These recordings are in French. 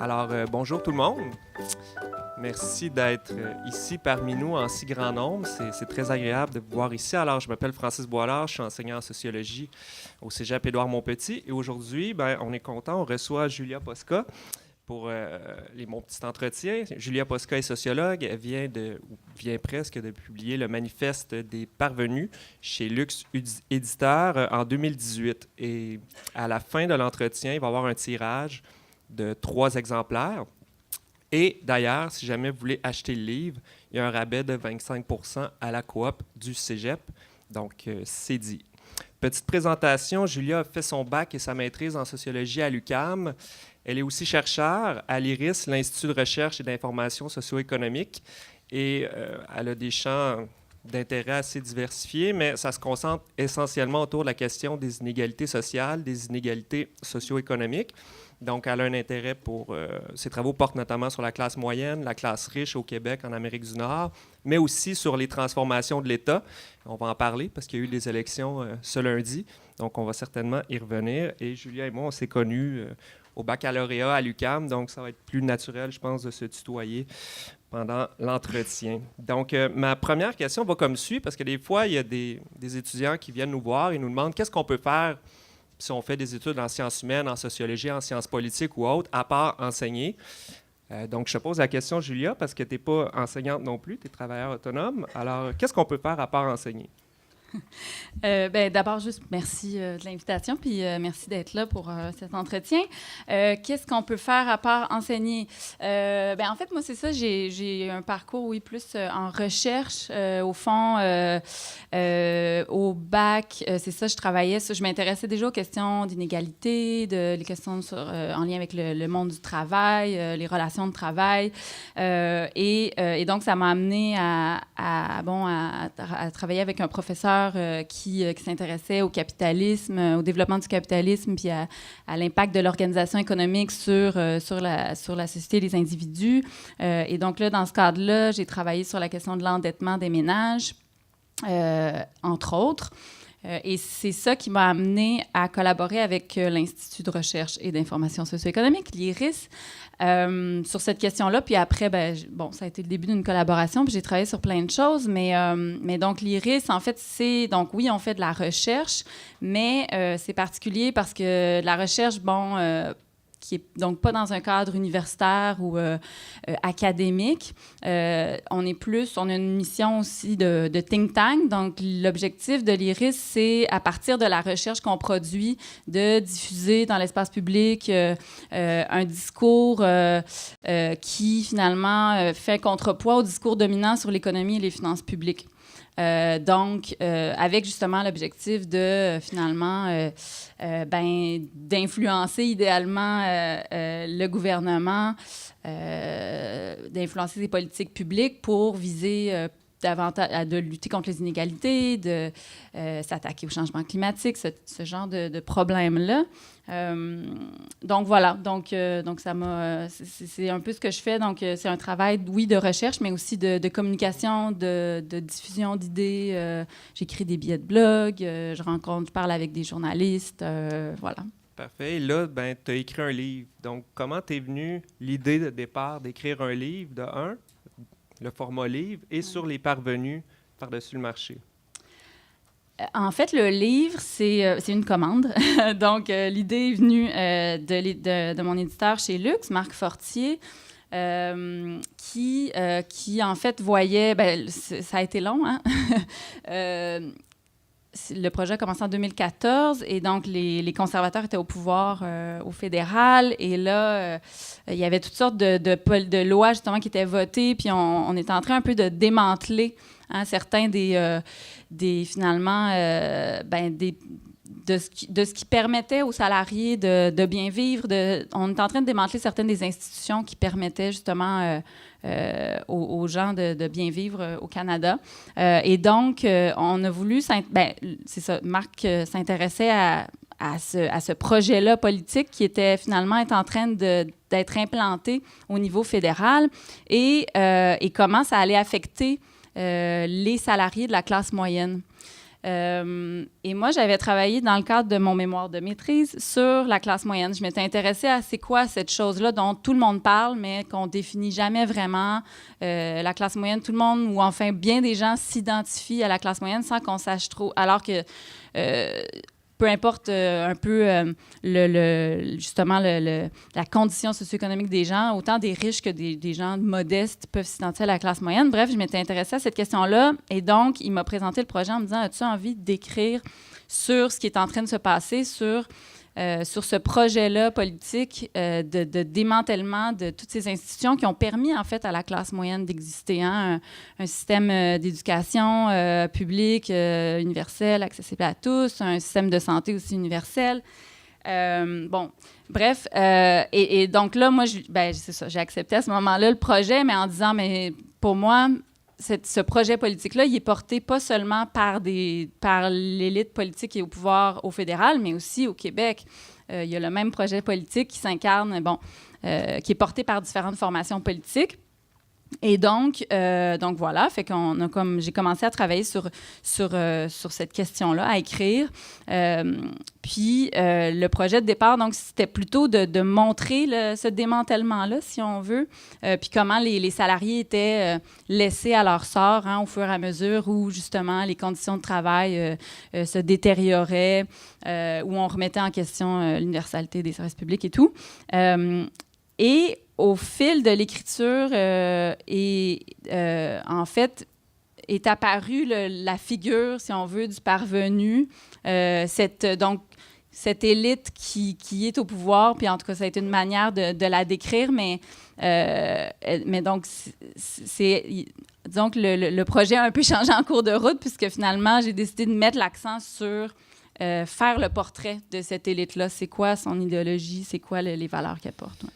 Alors, bonjour tout le monde. Merci d'être ici parmi nous en si grand nombre. C'est très agréable de vous voir ici. Alors, je m'appelle Francis Boilard, je suis enseignant en sociologie au Cégep Édouard-Montpetit. Et aujourd'hui, on est content, on reçoit Julia Posca pour mon petit entretien. Julia Posca est sociologue. Elle vient presque de publier le Manifeste des parvenus chez Lux Éditeur en 2018. Et à la fin de l'entretien, il va y avoir un tirage de 3 exemplaires. Et d'ailleurs, si jamais vous voulez acheter le livre, il y a un rabais de 25 % à la coop du Cégep. Donc, c'est dit. Petite présentation, Julia a fait son bac et sa maîtrise en sociologie à l'UQAM. Elle est aussi chercheure à l'IRIS, l'Institut de recherche et d'information socio-économique. Et elle a des champs d'intérêt assez diversifiés, mais ça se concentre essentiellement autour de la question des inégalités sociales, des inégalités socio-économiques. Donc, elle a un intérêt pour... ses travaux portent notamment sur la classe moyenne, la classe riche au Québec, en Amérique du Nord, mais aussi sur les transformations de l'État. On va en parler parce qu'il y a eu des élections ce lundi, donc on va certainement y revenir. Et Julia et moi, on s'est connus au baccalauréat à l'UQAM, donc ça va être plus naturel, je pense, de se tutoyer pendant l'entretien. Donc, ma première question va comme suit, parce que des fois, il y a des étudiants qui viennent nous voir et nous demandent qu'est-ce qu'on peut faire si on fait des études en sciences humaines, en sociologie, en sciences politiques ou autres, à part enseigner. Donc, je te pose la question, Julia, parce que tu n'es pas enseignante non plus, tu es travailleur autonome. Alors, qu'est-ce qu'on peut faire à part enseigner? D'abord, juste merci de l'invitation, puis merci d'être là pour cet entretien. Qu'est-ce qu'on peut faire à part enseigner? En fait, moi, c'est ça, j'ai un parcours, oui, plus en recherche. Au fond, au bac, c'est ça, je m'intéressais déjà aux questions d'inégalité, les questions en lien avec le monde du travail, les relations de travail. Et donc, ça m'a amené à travailler avec un professeur qui s'intéressait au capitalisme, au développement du capitalisme, puis à l'impact de l'organisation économique sur la société et les individus. Et donc là, dans ce cadre-là, j'ai travaillé sur la question de l'endettement des ménages, entre autres. Et c'est ça qui m'a amené à collaborer avec l'Institut de recherche et d'information socio-économique, l'IRIS, sur cette question-là. Puis après, ça a été le début d'une collaboration, puis j'ai travaillé sur plein de choses. Mais donc, l'IRIS, en fait, donc oui, on fait de la recherche, mais c'est particulier parce que la recherche, qui est donc pas dans un cadre universitaire ou académique. On a une mission aussi de think tank. Donc, l'objectif de l'IRIS, c'est, à partir de la recherche qu'on produit, de diffuser dans l'espace public un discours qui, finalement, fait contrepoids au discours dominant sur l'économie et les finances publiques. Avec justement l'objectif de finalement d'influencer idéalement le gouvernement, d'influencer ses politiques publiques pour viser davantage de lutter contre les inégalités, de s'attaquer au changement climatique, ce genre de problèmes-là. Donc voilà, donc ça m'a, c'est un peu ce que je fais. Donc c'est un travail, oui, de recherche, mais aussi de communication, de diffusion d'idées. J'écris des billets de blog, je parle avec des journalistes, voilà. Parfait. Et là, tu as écrit un livre. Donc, comment t'es venue l'idée de départ d'écrire un livre, de un, le format livre, et sur les parvenus par-dessus le marché? En fait, le livre, c'est une commande. Donc, l'idée est venue de mon éditeur chez Lux, Marc Fortier, qui en fait, voyait... ça a été long, hein? Le projet a commencé en 2014 et donc les conservateurs étaient au pouvoir au fédéral. Et là, il y avait toutes sortes de lois justement qui étaient votées. Puis on était en train un peu de démanteler certains de ce qui permettait aux salariés de bien vivre. On est en train de démanteler certaines des institutions qui permettaient justement aux gens de bien vivre au Canada. Et donc, on a voulu... c'est ça, Marc s'intéressait à ce projet-là politique qui était finalement en train d'être implanté au niveau fédéral et comment ça allait affecter les salariés de la classe moyenne. Et moi, j'avais travaillé dans le cadre de mon mémoire de maîtrise sur la classe moyenne. Je m'étais intéressée à c'est quoi cette chose-là dont tout le monde parle, mais qu'on définit jamais vraiment. La classe moyenne, tout le monde, ou enfin bien des gens s'identifient à la classe moyenne sans qu'on sache trop, alors que peu importe un peu justement la condition socio-économique des gens, autant des riches que des gens modestes peuvent s'identifier à la classe moyenne. Bref, je m'étais intéressée à cette question-là et donc, il m'a présenté le projet en me disant « As-tu envie d'écrire sur ce qui est en train de se passer, sur ce projet-là politique de démantèlement de toutes ces institutions qui ont permis, en fait, à la classe moyenne d'exister. Hein? Un système d'éducation publique, universel, accessible à tous, un système de santé aussi universel. Bon, bref. Et donc là, moi, c'est ça, j'ai accepté à ce moment-là le projet, mais en disant, mais pour moi, ce projet politique-là, il est porté pas seulement par l'élite politique qui est au pouvoir au fédéral, mais aussi au Québec. Il y a le même projet politique qui s'incarne, qui est porté par différentes formations politiques. Et donc voilà, fait j'ai commencé à travailler sur cette question-là, à écrire. Puis le projet de départ, donc c'était plutôt de montrer ce démantèlement-là, si on veut, puis comment les salariés étaient laissés à leur sort, hein, au fur et à mesure où justement les conditions de travail se détérioraient, où on remettait en question l'universalité des services publics et tout. Et au fil de l'écriture, en fait, est apparue la figure, si on veut, du parvenu, cette élite qui est au pouvoir, puis en tout cas, ça a été une manière de la décrire, mais donc, disons que le projet a un peu changé en cours de route, puisque finalement, j'ai décidé de mettre l'accent sur faire le portrait de cette élite-là. C'est quoi son idéologie? C'est quoi les valeurs qu'elle porte? Ouais.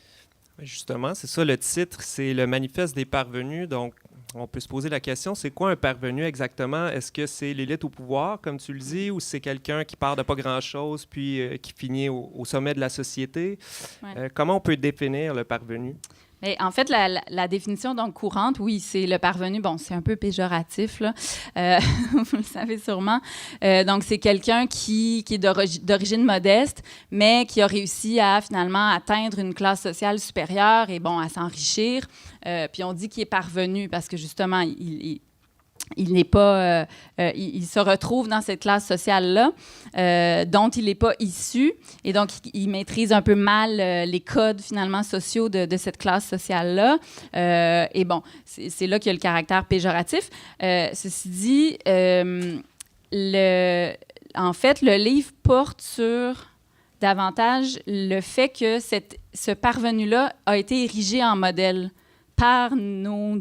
Justement, c'est ça le titre, c'est le manifeste des parvenus. Donc, on peut se poser la question, c'est quoi un parvenu exactement? Est-ce que c'est l'élite au pouvoir, comme tu le dis, ou c'est quelqu'un qui part de pas grand-chose puis qui finit au sommet de la société? Ouais. Comment on peut définir le parvenu? Mais en fait, la définition donc courante, oui, c'est le parvenu. Bon, c'est un peu péjoratif, là. Vous le savez sûrement. Donc, c'est quelqu'un qui est d'origine modeste, mais qui a réussi à finalement atteindre une classe sociale supérieure et à s'enrichir. Puis on dit qu'il est parvenu parce que justement, il n'est pas, il se retrouve dans cette classe sociale-là dont il n'est pas issu et donc il maîtrise un peu mal les codes finalement sociaux de cette classe sociale-là. Et bon, c'est là qu'il y a le caractère péjoratif. Ceci dit, en fait, le livre porte sur davantage le fait que ce parvenu-là a été érigé en modèle par nos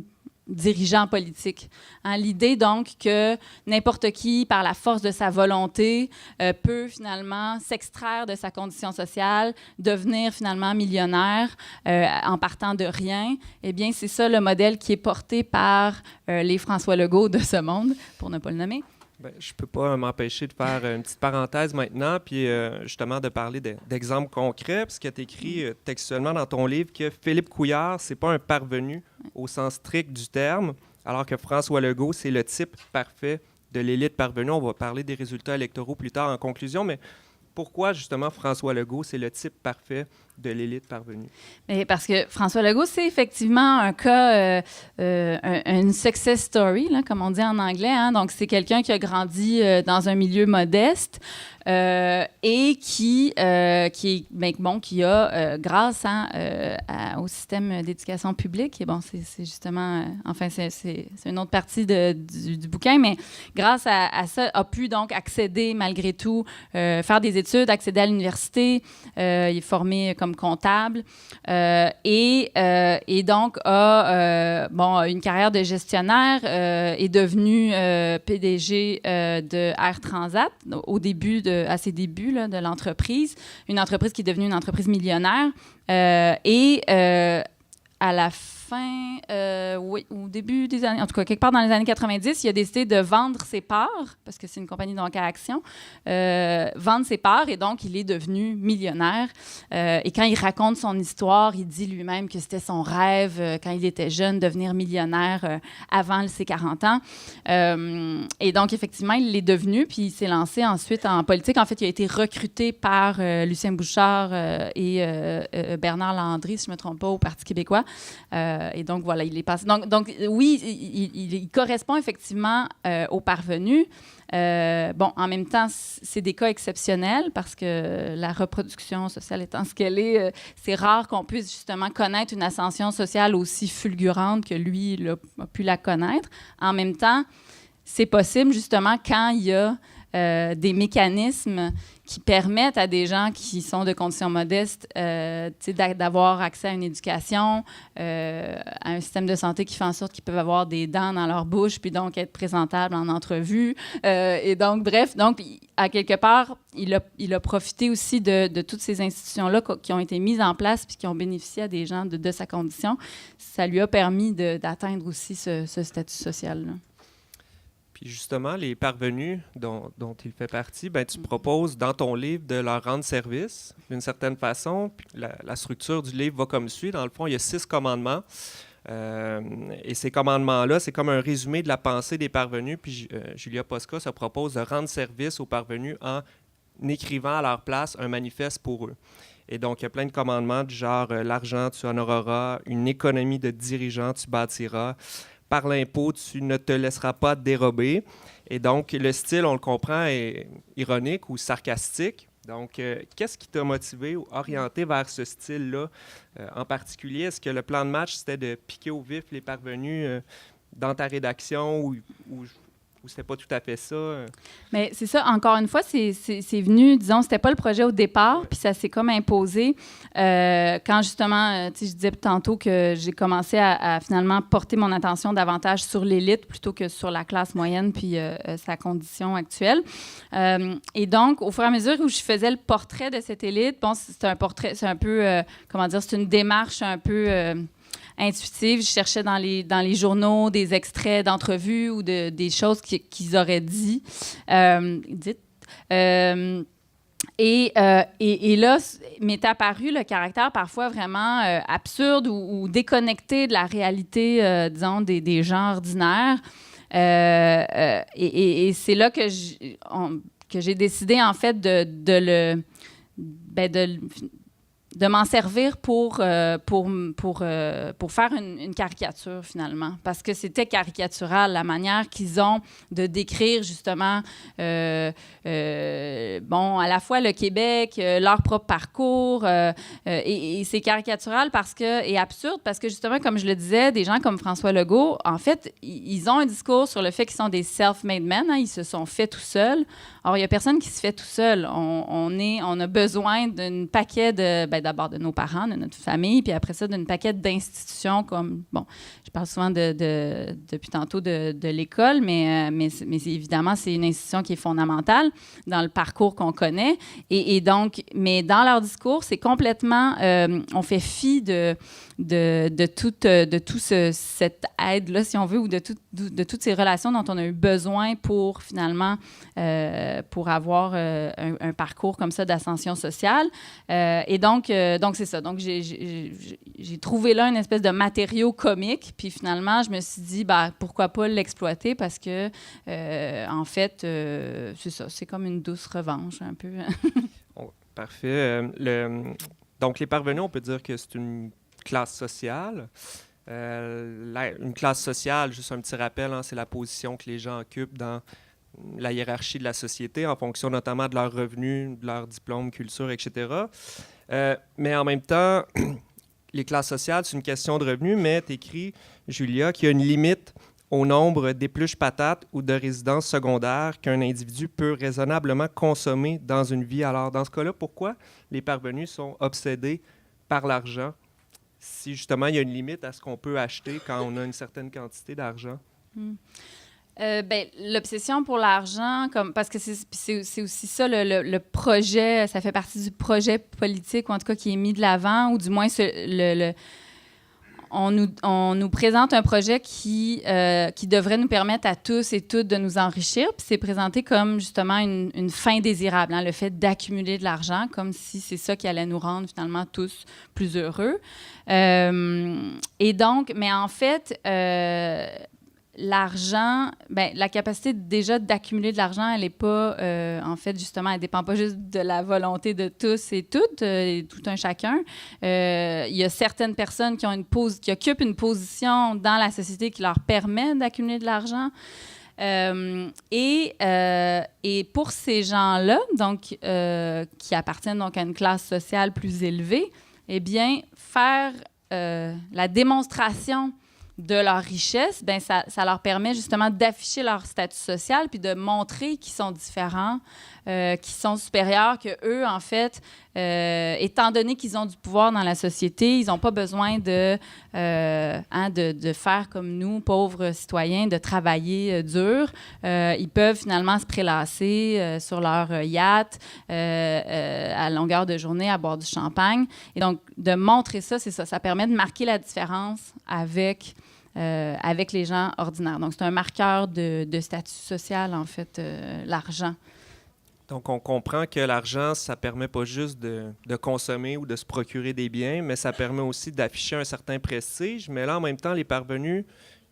dirigeants politiques. Hein, l'idée, donc, que n'importe qui, par la force de sa volonté, peut finalement s'extraire de sa condition sociale, devenir finalement millionnaire en partant de rien, eh bien, c'est ça le modèle qui est porté par les François Legault de ce monde, pour ne pas le nommer. Bien, je ne peux pas m'empêcher de faire une petite parenthèse maintenant, puis justement de parler d'exemples concrets, parce que tu écris textuellement dans ton livre que Philippe Couillard, c'est pas un parvenu au sens strict du terme, alors que François Legault, c'est le type parfait de l'élite parvenue. On va parler des résultats électoraux plus tard en conclusion, mais pourquoi justement François Legault, c'est le type parfait de l'élite parvenue? Mais parce que François Legault, c'est effectivement un cas, une success story, là, comme on dit en anglais. Hein? Donc, c'est quelqu'un qui a grandi dans un milieu modeste et qui a, grâce au système d'éducation publique, et bon, c'est justement, enfin, c'est une autre partie du bouquin, mais grâce à ça, a pu donc accéder malgré tout, faire des études, accéder à l'université, il est formé comme comptable et donc a une carrière de gestionnaire, est devenu PDG de Air Transat à ses débuts là, de l'entreprise, une entreprise qui est devenue une entreprise millionnaire et à la fin, oui, au début des années, en tout cas, quelque part dans les années 90, il a décidé de vendre ses parts, parce que c'est une compagnie donc à action, vendre ses parts, et donc il est devenu millionnaire. Et quand il raconte son histoire, il dit lui-même que c'était son rêve, quand il était jeune, devenir millionnaire avant ses 40 ans. Et donc, effectivement, il l'est devenu, puis il s'est lancé ensuite en politique. En fait, il a été recruté par Lucien Bouchard et Bernard Landry, si je ne me trompe pas, au Parti québécois. Et donc, voilà, il est passé. Donc oui, il correspond effectivement aux parvenus. Bon, en même temps, c'est des cas exceptionnels parce que la reproduction sociale étant ce qu'elle est, c'est rare qu'on puisse justement connaître une ascension sociale aussi fulgurante que lui a pu la connaître. En même temps, c'est possible justement quand il y a des mécanismes qui permettent à des gens qui sont de conditions modestes d'avoir accès à une éducation, à un système de santé qui fait en sorte qu'ils peuvent avoir des dents dans leur bouche, puis donc être présentables en entrevue. Et donc, bref, donc, à quelque part, il a profité aussi de toutes ces institutions-là qui ont été mises en place puis qui ont bénéficié à des gens de sa condition. Ça lui a permis d'atteindre aussi ce statut social-là. Puis justement, les parvenus dont il fait partie, ben, tu proposes dans ton livre de leur rendre service d'une certaine façon. Puis la structure du livre va comme suit. Dans le fond, il y a 6 commandements. Et ces commandements-là, c'est comme un résumé de la pensée des parvenus. Puis Julia Posca se propose de rendre service aux parvenus en écrivant à leur place un manifeste pour eux. Et donc, il y a plein de commandements du genre l'argent, tu en auras, une économie de dirigeants, tu bâtiras. Par l'impôt, tu ne te laisseras pas dérober. Et donc, le style, on le comprend, est ironique ou sarcastique. Donc, qu'est-ce qui t'a motivé ou orienté vers ce style-là en particulier? Est-ce que le plan de match, c'était de piquer au vif les parvenus dans ta rédaction ou c'était pas tout à fait ça? Mais c'est ça, encore une fois, c'est venu, disons, c'était pas le projet au départ, puis ça s'est comme imposé quand justement, je disais tantôt que j'ai commencé à finalement porter mon attention davantage sur l'élite plutôt que sur la classe moyenne puis sa condition actuelle. Et donc, au fur et à mesure où je faisais le portrait de cette élite, bon, c'est un portrait, c'est un peu, comment dire, c'est une démarche un peu intuitive. Je cherchais dans les journaux des extraits d'entrevues ou des choses qu'ils auraient dites. Et là, m'est apparu le caractère parfois vraiment absurde ou déconnecté de la réalité, disons, des gens ordinaires. Et c'est là que j'ai décidé, en fait, de m'en servir pour faire une caricature, finalement. Parce que c'était caricatural, la manière qu'ils ont de décrire, justement, à la fois le Québec, leur propre parcours. Et c'est caricatural et absurde parce que, justement, comme je le disais, des gens comme François Legault, en fait, ils ont un discours sur le fait qu'ils sont des self-made men. Hein, ils se sont faits tout seuls. Or, il n'y a personne qui se fait tout seul. On a besoin d'un paquet d'abord de nos parents, de notre famille, puis après ça, d'une paquet d'institutions comme, bon, je parle souvent depuis tantôt de l'école, mais évidemment, c'est une institution qui est fondamentale dans le parcours qu'on connaît. Et donc, mais dans leur discours, c'est complètement, on fait fi de toute cette aide-là, si on veut, ou de toutes ces relations dont on a eu besoin pour, finalement, pour avoir un parcours comme ça d'ascension sociale. Et donc c'est ça. Donc, j'ai trouvé là une espèce de matériau comique, puis finalement, je me suis dit, pourquoi pas l'exploiter, parce que, en fait, c'est ça, c'est comme une douce revanche, un peu. Parfait. Donc, les parvenus, on peut dire que c'est une classe sociale. Une classe sociale, juste un petit rappel, hein, c'est la position que les gens occupent dans la hiérarchie de la société en fonction notamment de leurs revenus, de leur diplôme, culture, etc. Mais en même temps, les classes sociales, c'est une question de revenus, mais tu écris, Julia, qu'il y a une limite au nombre d'épluches patates ou de résidences secondaires qu'un individu peut raisonnablement consommer dans une vie. Alors, dans ce cas-là, pourquoi les parvenus sont obsédés par l'argent si, justement, il y a une limite à ce qu'on peut acheter quand on a une certaine quantité d'argent? L'obsession pour l'argent, parce que c'est aussi ça, le projet, ça fait partie du projet politique, ou en tout cas qui est mis de l'avant, ou du moins on nous présente un projet qui devrait nous permettre à tous et toutes de nous enrichir, puis c'est présenté comme justement une fin désirable, hein, le fait d'accumuler de l'argent, comme si c'est ça qui allait nous rendre finalement tous plus heureux. Et donc, mais en fait, l'argent, ben, la capacité déjà d'accumuler de l'argent, elle n'est pas, en fait, justement, elle ne dépend pas juste de la volonté de tous et toutes, tout un chacun. Il y a certaines personnes qui occupent une position dans la société qui leur permet d'accumuler de l'argent. Et pour ces gens-là, donc, qui appartiennent donc à une classe sociale plus élevée, eh bien, faire la démonstration de leur richesse, ben ça leur permet justement d'afficher leur statut social puis de montrer qu'ils sont différents, qu'ils sont supérieurs, qu'eux, en fait, étant donné qu'ils ont du pouvoir dans la société, ils n'ont pas besoin de faire comme nous, pauvres citoyens, de travailler dur. Ils peuvent finalement se prélasser sur leur yacht à longueur de journée à boire du champagne. Et donc, de montrer ça, c'est ça. Ça permet de marquer la différence avec les gens ordinaires. Donc, c'est un marqueur de statut social, en fait, l'argent. Donc, on comprend que l'argent, ça permet pas juste de consommer ou de se procurer des biens, mais ça permet aussi d'afficher un certain prestige. Mais là, en même temps, les parvenus,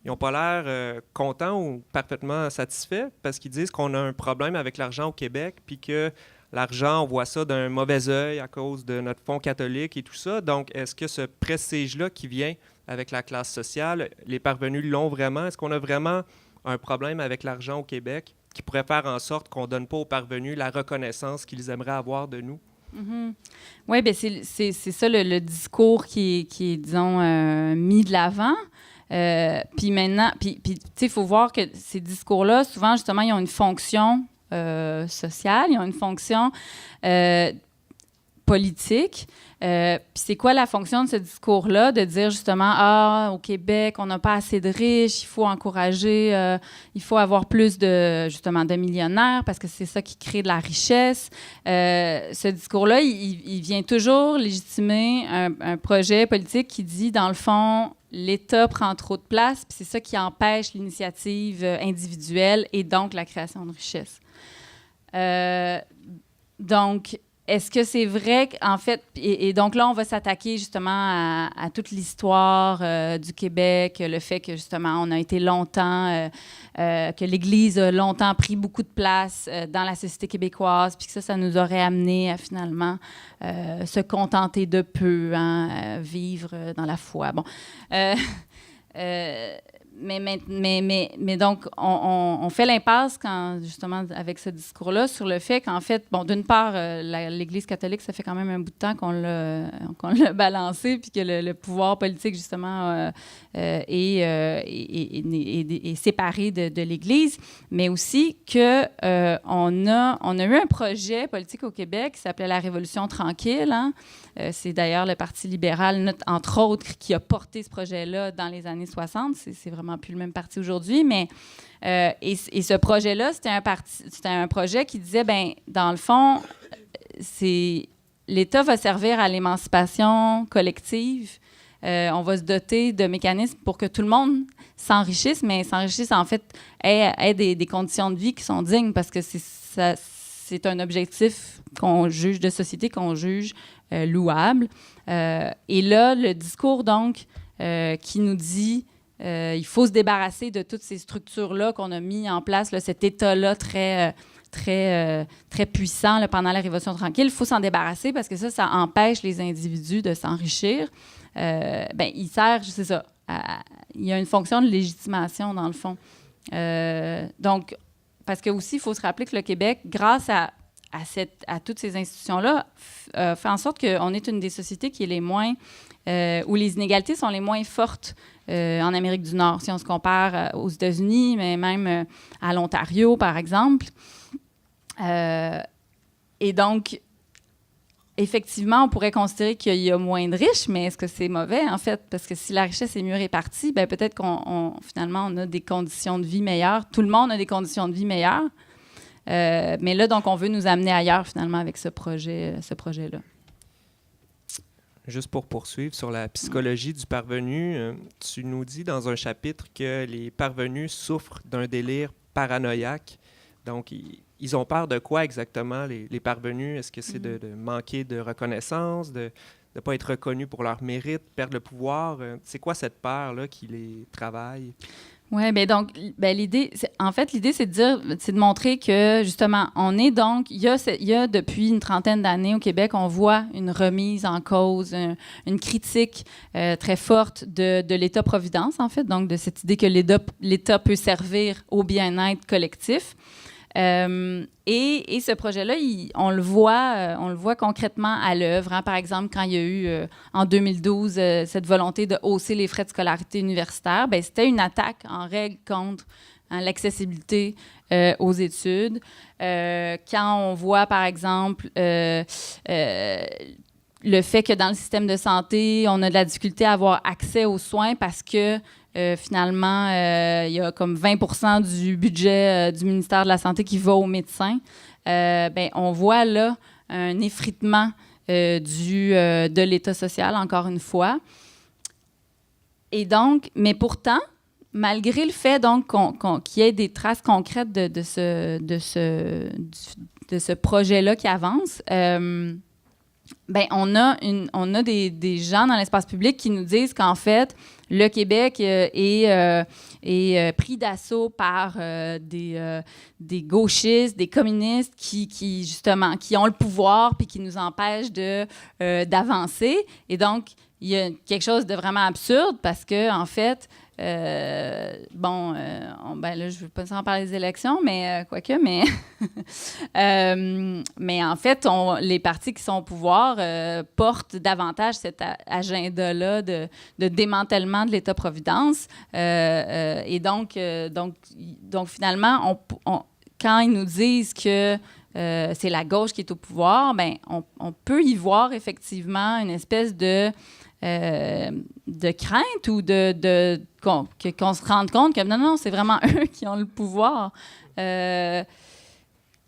ils n'ont pas l'air contents ou parfaitement satisfaits parce qu'ils disent qu'on a un problème avec l'argent au Québec, puis que l'argent, on voit ça d'un mauvais œil à cause de notre fonds catholique et tout ça. Donc, est-ce que ce prestige-là qui vient avec la classe sociale, les parvenus l'ont vraiment? Est-ce qu'on a vraiment un problème avec l'argent au Québec qui pourrait faire en sorte qu'on ne donne pas aux parvenus la reconnaissance qu'ils aimeraient avoir de nous? Mm-hmm. Oui, bien, c'est ça le discours qui est disons, mis de l'avant. Puis maintenant, tu sais, il faut voir que ces discours-là, souvent, justement, ils ont une fonction sociale, ils ont une fonction politique. Puis c'est quoi la fonction de ce discours-là? De dire justement, au Québec, on n'a pas assez de riches, il faut encourager, il faut avoir plus justement, de millionnaires parce que c'est ça qui crée de la richesse. Ce discours-là, il vient toujours légitimer un projet politique qui dit, dans le fond, l'État prend trop de place, puis c'est ça qui empêche l'initiative individuelle et donc la création de richesse. Donc, est-ce que c'est vrai qu'en fait, et donc là, on va s'attaquer justement à toute l'histoire du Québec, le fait que justement, on a été longtemps, que l'Église a longtemps pris beaucoup de place dans la société québécoise, puis que ça nous aurait amené à finalement se contenter de peu, hein, vivre dans la foi. Bon. Mais donc, on fait l'impasse quand, justement, avec ce discours-là, sur le fait qu'en fait, bon, d'une part, l'Église catholique, ça fait quand même un bout de temps qu'on l'a balancé, puis que le pouvoir politique, justement, est séparé de l'Église, mais aussi qu'on a eu un projet politique au Québec qui s'appelait la Révolution tranquille, hein. C'est d'ailleurs le Parti libéral, entre autres, qui a porté ce projet-là dans les années 60. C'est vraiment plus le même parti aujourd'hui, mais et ce projet-là, c'était un projet qui disait, ben dans le fond, l'État va servir à l'émancipation collective. On va se doter de mécanismes pour que tout le monde s'enrichisse, mais s'enrichisse en fait ait des conditions de vie qui sont dignes, parce que c'est un objectif qu'on juge de société, qu'on juge louable. Et là, le discours, donc, qui nous dit il faut se débarrasser de toutes ces structures-là qu'on a mis en place, là, cet État-là très puissant là, pendant la Révolution tranquille, il faut s'en débarrasser parce que ça empêche les individus de s'enrichir. Il sert, c'est ça, il y a une fonction de légitimation, dans le fond. Donc, parce que aussi, il faut se rappeler que le Québec, grâce à toutes ces institutions-là, fait en sorte qu'on est une des sociétés qui est les moins, où les inégalités sont les moins fortes en Amérique du Nord, si on se compare aux États-Unis, mais même à l'Ontario, par exemple. Et donc, effectivement, on pourrait considérer qu'il y a moins de riches, mais est-ce que c'est mauvais, en fait? Parce que si la richesse est mieux répartie, ben peut-être finalement, on a des conditions de vie meilleures. Tout le monde a des conditions de vie meilleures. Mais là, donc, on veut nous amener ailleurs, finalement, avec ce projet-là. Juste pour poursuivre sur la psychologie du parvenu, tu nous dis dans un chapitre que les parvenus souffrent d'un délire paranoïaque. Donc, ils ont peur de quoi exactement, les parvenus? Est-ce que c'est de manquer de reconnaissance, de ne pas être reconnus pour leur mérite, perdre le pouvoir? C'est quoi cette peur-là qui les travaille? Oui, bien donc, l'idée, c'est de dire, c'est de montrer que, justement, on est donc, il y a depuis une trentaine d'années au Québec, on voit une remise en cause, une critique très forte de l'État-providence, en fait, donc de cette idée que l'État peut servir au bien-être collectif. Et ce projet-là, on le voit concrètement à l'œuvre. Hein. Par exemple, quand il y a eu, en 2012, cette volonté de hausser les frais de scolarité universitaire, bien, c'était une attaque en règle contre l'accessibilité aux études. Quand on voit, par exemple, le fait que dans le système de santé, on a de la difficulté à avoir accès aux soins parce que finalement, il y a comme 20% du budget du ministère de la Santé qui va aux médecins. Ben, on voit là un effritement de l'État social, encore une fois. Et donc, mais pourtant, malgré le fait donc qu'il y ait des traces concrètes de ce projet-là qui avance, ben, on a des gens dans l'espace public qui nous disent qu'en fait, le Québec est pris d'assaut par des gauchistes, des communistes qui justement, qui ont le pouvoir puis qui nous empêchent d'avancer. Et donc, il y a quelque chose de vraiment absurde parce que, en fait, ben là, je ne veux pas nécessairement parler des élections, mais quoique, mais mais en fait, les partis qui sont au pouvoir portent davantage cet agenda-là de démantèlement de l'État-providence. Et donc, finalement, quand ils nous disent que c'est la gauche qui est au pouvoir, ben, on peut y voir effectivement une espèce de crainte ou qu'on se rende compte que non, c'est vraiment eux qui ont le pouvoir.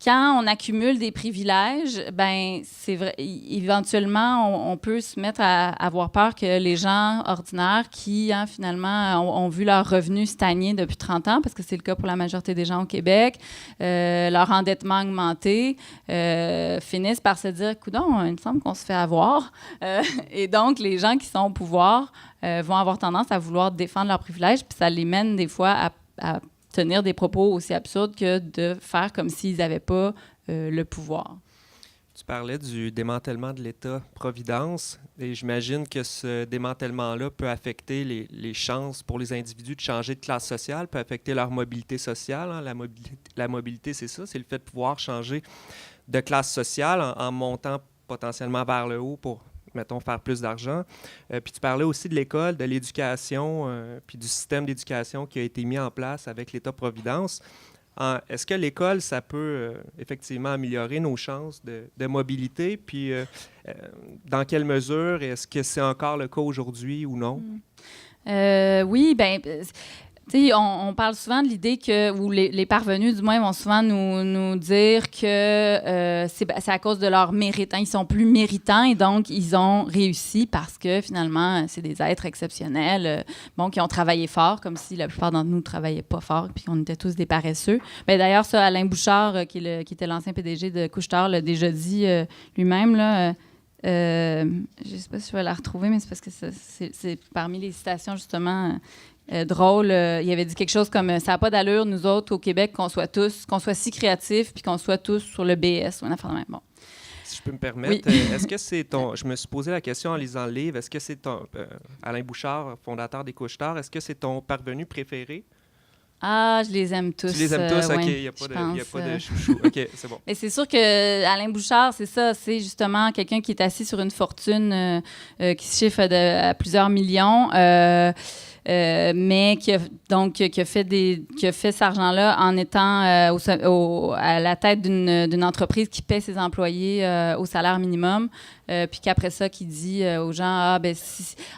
Quand on accumule des privilèges, ben c'est vrai, éventuellement, on peut se mettre à avoir peur que les gens ordinaires qui, finalement, ont vu leurs revenus stagner depuis 30 ans, parce que c'est le cas pour la majorité des gens au Québec, leur endettement augmenté, finissent par se dire « Coudonc, il me semble qu'on se fait avoir. » Et donc, les gens qui sont au pouvoir vont avoir tendance à vouloir défendre leurs privilèges, puis ça les mène des fois à tenir des propos aussi absurdes que de faire comme s'ils n'avaient pas le pouvoir. Tu parlais du démantèlement de l'État-providence et j'imagine que ce démantèlement-là peut affecter les chances pour les individus de changer de classe sociale, peut affecter leur mobilité sociale. Hein. La mobilité, c'est ça, c'est le fait de pouvoir changer de classe sociale en montant potentiellement vers le haut pour, mettons, faire plus d'argent. Puis tu parlais aussi de l'école, de l'éducation, puis du système d'éducation qui a été mis en place avec l'État-providence. Est-ce que l'école, ça peut effectivement améliorer nos chances de mobilité? Puis dans quelle mesure? Est-ce que c'est encore le cas aujourd'hui ou non? Oui, bien... Tu sais, on parle souvent de l'idée ou les parvenus, du moins, vont souvent nous dire que c'est à cause de leur mérite. Hein. Ils sont plus méritants et donc ils ont réussi parce que finalement, c'est des êtres exceptionnels, qui ont travaillé fort, comme si la plupart d'entre nous ne travaillaient pas fort puis qu'on était tous des paresseux. Bien, d'ailleurs, ça, Alain Bouchard, qui était l'ancien PDG de Couche-Tard, l'a déjà dit lui-même, là. Je ne sais pas si je vais la retrouver, mais c'est parce que c'est parmi les citations, justement... drôle, il avait dit quelque chose comme « ça n'a pas d'allure, nous autres, au Québec, qu'on soit si créatifs puis qu'on soit tous sur le BS » ou une affaire de même. Bon. Si je peux me permettre, oui. Est-ce que c'est je me suis posé la question en lisant le livre, est-ce que c'est Alain Bouchard, fondateur des Couche-Tard, est-ce que c'est ton parvenu préféré? Ah, je les aime tous. Tu les aimes tous? OK, il n'y a pas de chouchou. OK, c'est bon. Mais c'est sûr que Alain Bouchard, c'est ça, c'est justement quelqu'un qui est assis sur une fortune qui se chiffre à plusieurs millions. mais qui a fait cet argent-là en étant à la tête d'une entreprise qui paie ses employés au salaire minimum, puis qu'après ça, qui dit aux gens,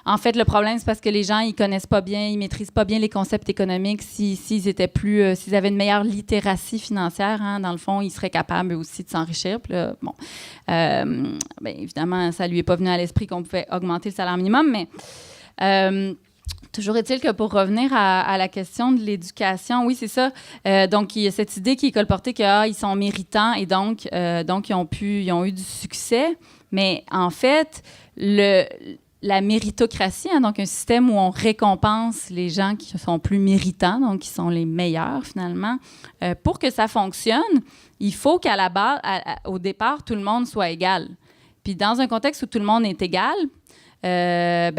en fait, le problème, c'est parce que les gens, ils connaissent pas bien, ils maîtrisent pas bien les concepts économiques. S'ils avaient une meilleure littératie financière, hein, dans le fond, ils seraient capables aussi de s'enrichir. Puis là, bon, évidemment, ça lui est pas venu à l'esprit qu'on pouvait augmenter le salaire minimum, mais toujours est-il que pour revenir à la question de l'éducation, oui, c'est ça. Donc, il y a cette idée qui est colportée qu'ils sont méritants et donc ils ont eu du succès. Mais en fait, la méritocratie, hein, donc un système où on récompense les gens qui sont plus méritants, donc qui sont les meilleurs finalement, pour que ça fonctionne, il faut qu'à la base, au départ, tout le monde soit égal. Puis dans un contexte où tout le monde est égal, là,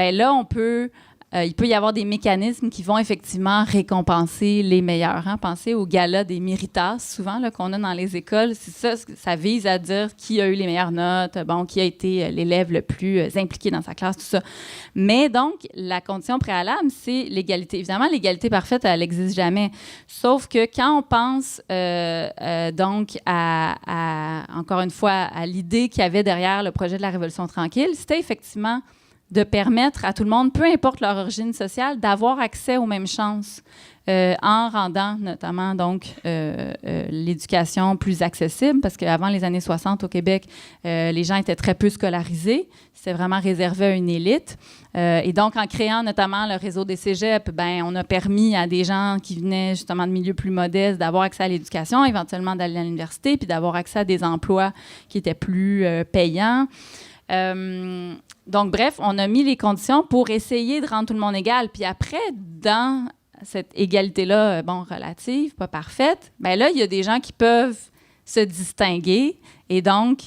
il peut y avoir des mécanismes qui vont effectivement récompenser les meilleurs. Hein. Pensez au gala des méritas, souvent, là, qu'on a dans les écoles. C'est ça vise à dire qui a eu les meilleures notes, qui a été l'élève le plus impliqué dans sa classe, tout ça. Mais donc, la condition préalable, c'est l'égalité. Évidemment, l'égalité parfaite, elle n'existe jamais. Sauf que quand on pense donc encore une fois, à l'idée qu'il y avait derrière le projet de la Révolution tranquille, c'était effectivement de permettre à tout le monde, peu importe leur origine sociale, d'avoir accès aux mêmes chances en rendant notamment donc l'éducation plus accessible, parce qu'avant les années 60 au Québec, les gens étaient très peu scolarisés. C'était vraiment réservé à une élite. Et donc, en créant notamment le réseau des cégeps, on a permis à des gens qui venaient justement de milieux plus modestes d'avoir accès à l'éducation, éventuellement d'aller à l'université, puis d'avoir accès à des emplois qui étaient plus payants. Donc, bref, on a mis les conditions pour essayer de rendre tout le monde égal. Puis après, dans cette égalité-là, relative, pas parfaite, là, il y a des gens qui peuvent se distinguer et donc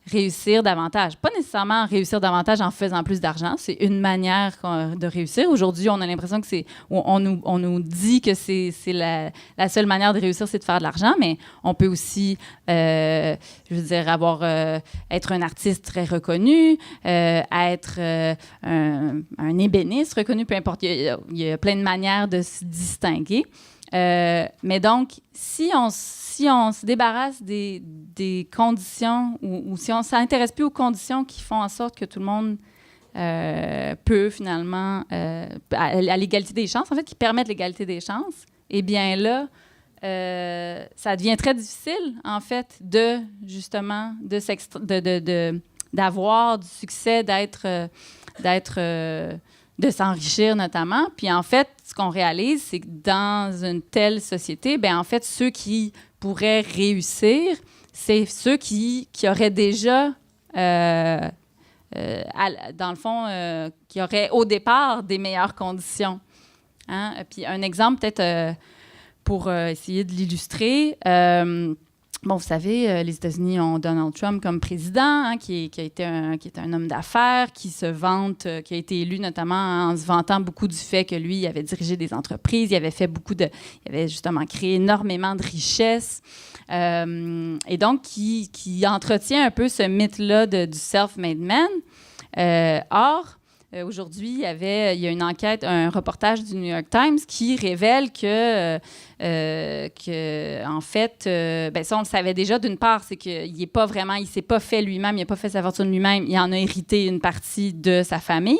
réussir davantage. Pas nécessairement réussir davantage en faisant plus d'argent. C'est une manière de réussir. Aujourd'hui, on a l'impression que on nous dit que c'est la seule manière de réussir, c'est de faire de l'argent, mais on peut aussi, être un artiste très reconnu, être un ébéniste reconnu, peu importe. Il y a plein de manières de se distinguer. Mais donc, si on se débarrasse des conditions ou si on ne s'intéresse plus aux conditions qui font en sorte que tout le monde peut finalement, à l'égalité des chances, en fait, qui permettent l'égalité des chances, eh bien là, ça devient très difficile, en fait, d'avoir du succès, de s'enrichir notamment. Puis en fait, ce qu'on réalise, c'est que dans une telle société, en fait, ceux qui pourraient réussir, c'est ceux qui auraient déjà, dans le fond, qui auraient au départ des meilleures conditions. Hein? Puis un exemple, peut-être pour essayer de l'illustrer, vous savez, les États-Unis ont Donald Trump comme président, hein, qui est un homme d'affaires, qui se vante, qui a été élu notamment en se vantant beaucoup du fait que lui, il avait dirigé des entreprises, il avait justement créé énormément de richesses, et donc qui entretient un peu ce mythe-là du self-made man. Or, aujourd'hui, il y a une enquête, un reportage du New York Times qui révèle que en fait, ça, on le savait déjà. D'une part, c'est qu'il il s'est pas fait lui-même, il n'a pas fait sa fortune lui-même, il en a hérité une partie de sa famille.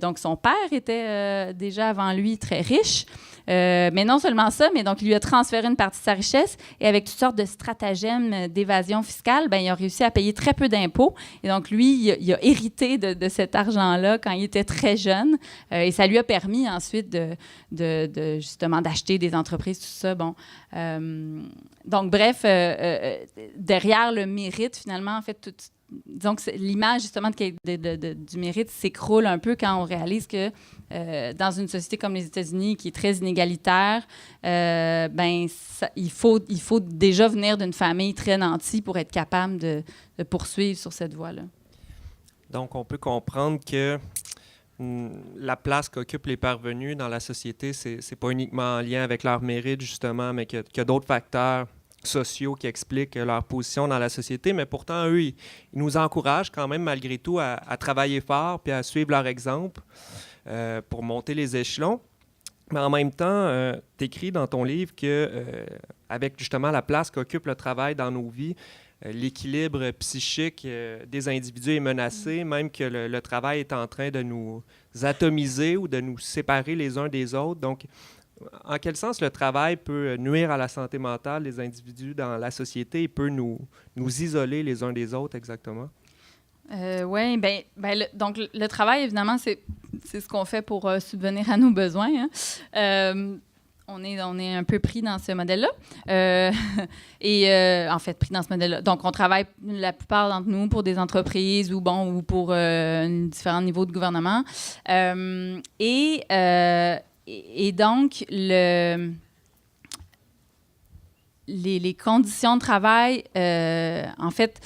Donc, son père était déjà avant lui très riche. Mais non seulement ça, mais donc il lui a transféré une partie de sa richesse et avec toutes sortes de stratagèmes d'évasion fiscale, il a réussi à payer très peu d'impôts. Et donc, lui, il a hérité de cet argent-là quand il était très jeune. Et ça lui a permis ensuite justement d'acheter des entreprises, tout ça. Donc, bref, derrière le mérite, finalement, en fait, donc, l'image, justement, du mérite s'écroule un peu quand on réalise que dans une société comme les États-Unis, qui est très inégalitaire, il faut déjà venir d'une famille très nantie pour être capable de poursuivre sur cette voie-là. Donc, on peut comprendre que la place qu'occupent les parvenus dans la société, c'est pas uniquement en lien avec leur mérite, justement, mais qu'il y a d'autres facteurs sociaux qui expliquent leur position dans la société, mais pourtant, eux, ils nous encouragent quand même, malgré tout, à travailler fort puis à suivre leur exemple pour monter les échelons. Mais en même temps, tu écris dans ton livre que, avec justement la place qu'occupe le travail dans nos vies, l'équilibre psychique des individus est menacé, même que le travail est en train de nous atomiser ou de nous séparer les uns des autres. Donc, en quel sens le travail peut nuire à la santé mentale des individus dans la société et peut nous isoler les uns des autres exactement? Oui, donc le travail, évidemment, c'est ce qu'on fait pour subvenir à nos besoins. Hein. On est un peu pris dans ce modèle-là. En fait, pris dans ce modèle-là. Donc, on travaille la plupart d'entre nous pour des entreprises ou pour différents niveaux de gouvernement. Et donc, les conditions de travail, en fait,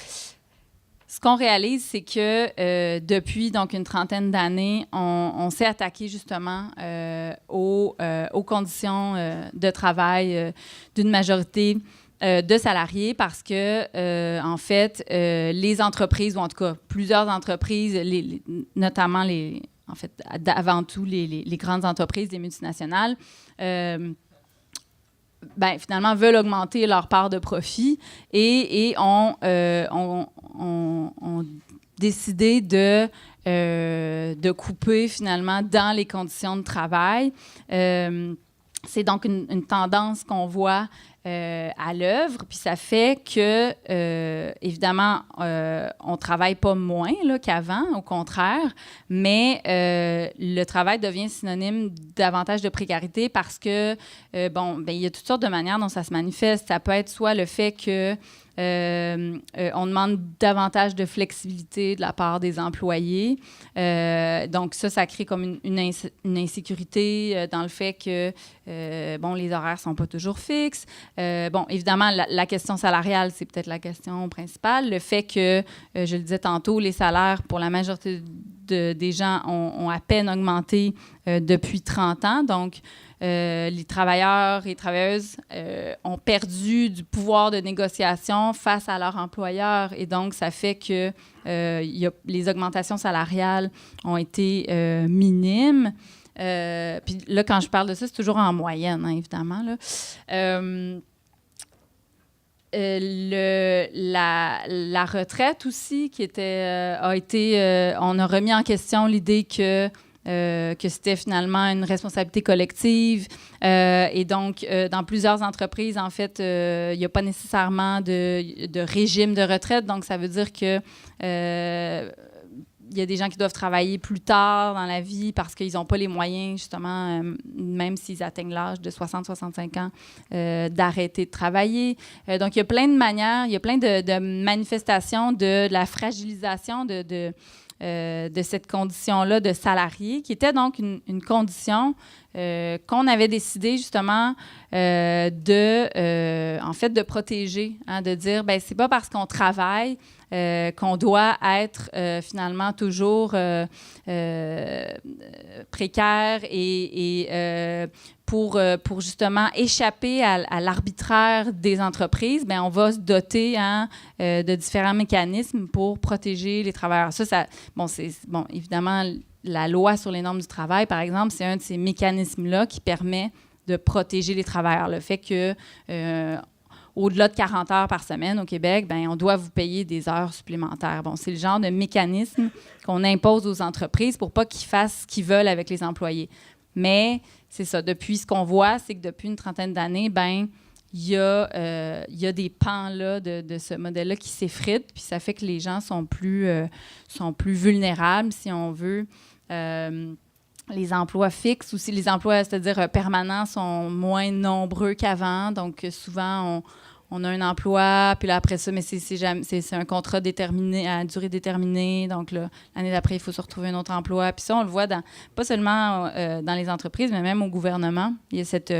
ce qu'on réalise, c'est que depuis donc une trentaine d'années, on s'est attaqué justement aux conditions de travail d'une majorité de salariés parce que, en fait, les entreprises, ou en tout cas plusieurs entreprises, notamment avant tout les grandes entreprises, les multinationales, finalement, veulent augmenter leur part de profit et ont décidé de couper, finalement, dans les conditions de travail. C'est donc une tendance qu'on voit à l'œuvre, puis ça fait que, évidemment, on ne travaille pas moins là, qu'avant, au contraire, mais le travail devient synonyme davantage de précarité parce que, il y a toutes sortes de manières dont ça se manifeste. Ça peut être soit le fait que on demande davantage de flexibilité de la part des employés. Donc, ça crée comme une insécurité dans le fait que, les horaires ne sont pas toujours fixes. Évidemment, la question salariale, c'est peut-être la question principale. Le fait que, je le disais tantôt, les salaires, pour la majorité des gens, ont à peine augmenté depuis 30 ans. Donc, les travailleurs et travailleuses ont perdu du pouvoir de négociation face à leur employeur. Et donc, ça fait que les augmentations salariales ont été minimes. Puis là, quand je parle de ça, c'est toujours en moyenne, hein, évidemment. Là. La retraite aussi, qui a été... on a remis en question l'idée que c'était finalement une responsabilité collective. Et donc, dans plusieurs entreprises, en fait, il n'y a pas nécessairement de régime de retraite. Donc, ça veut dire que il y a des gens qui doivent travailler plus tard dans la vie parce qu'ils n'ont pas les moyens, justement, même s'ils atteignent l'âge de 60-65 ans, d'arrêter de travailler. Donc, il y a plein de manières, il y a plein de manifestations de la fragilisation de cette condition-là de salarié, qui était donc une condition qu'on avait décidé justement de protéger, hein, de dire, c'est pas parce qu'on travaille qu'on doit être finalement toujours précaire et pour justement échapper à l'arbitraire des entreprises, on va se doter de différents mécanismes pour protéger les travailleurs. Évidemment, la loi sur les normes du travail, par exemple, c'est un de ces mécanismes-là qui permet de protéger les travailleurs. Le fait que au-delà de 40 heures par semaine au Québec, on doit vous payer des heures supplémentaires. C'est le genre de mécanisme qu'on impose aux entreprises pour pas qu'ils fassent ce qu'ils veulent avec les employés. Mais c'est ça, depuis ce qu'on voit, c'est que depuis une trentaine d'années, il y a des pans là, de ce modèle-là qui s'effritent, puis ça fait que les gens sont plus vulnérables, si on veut. Les emplois fixes aussi, les emplois, c'est-à-dire permanents, sont moins nombreux qu'avant. Donc, souvent, on a un emploi, puis là, après ça, mais c'est un contrat déterminé, à durée déterminée. Donc, là, l'année d'après, il faut se retrouver un autre emploi. Puis ça, on le voit pas seulement dans les entreprises, mais même au gouvernement. Il y a cette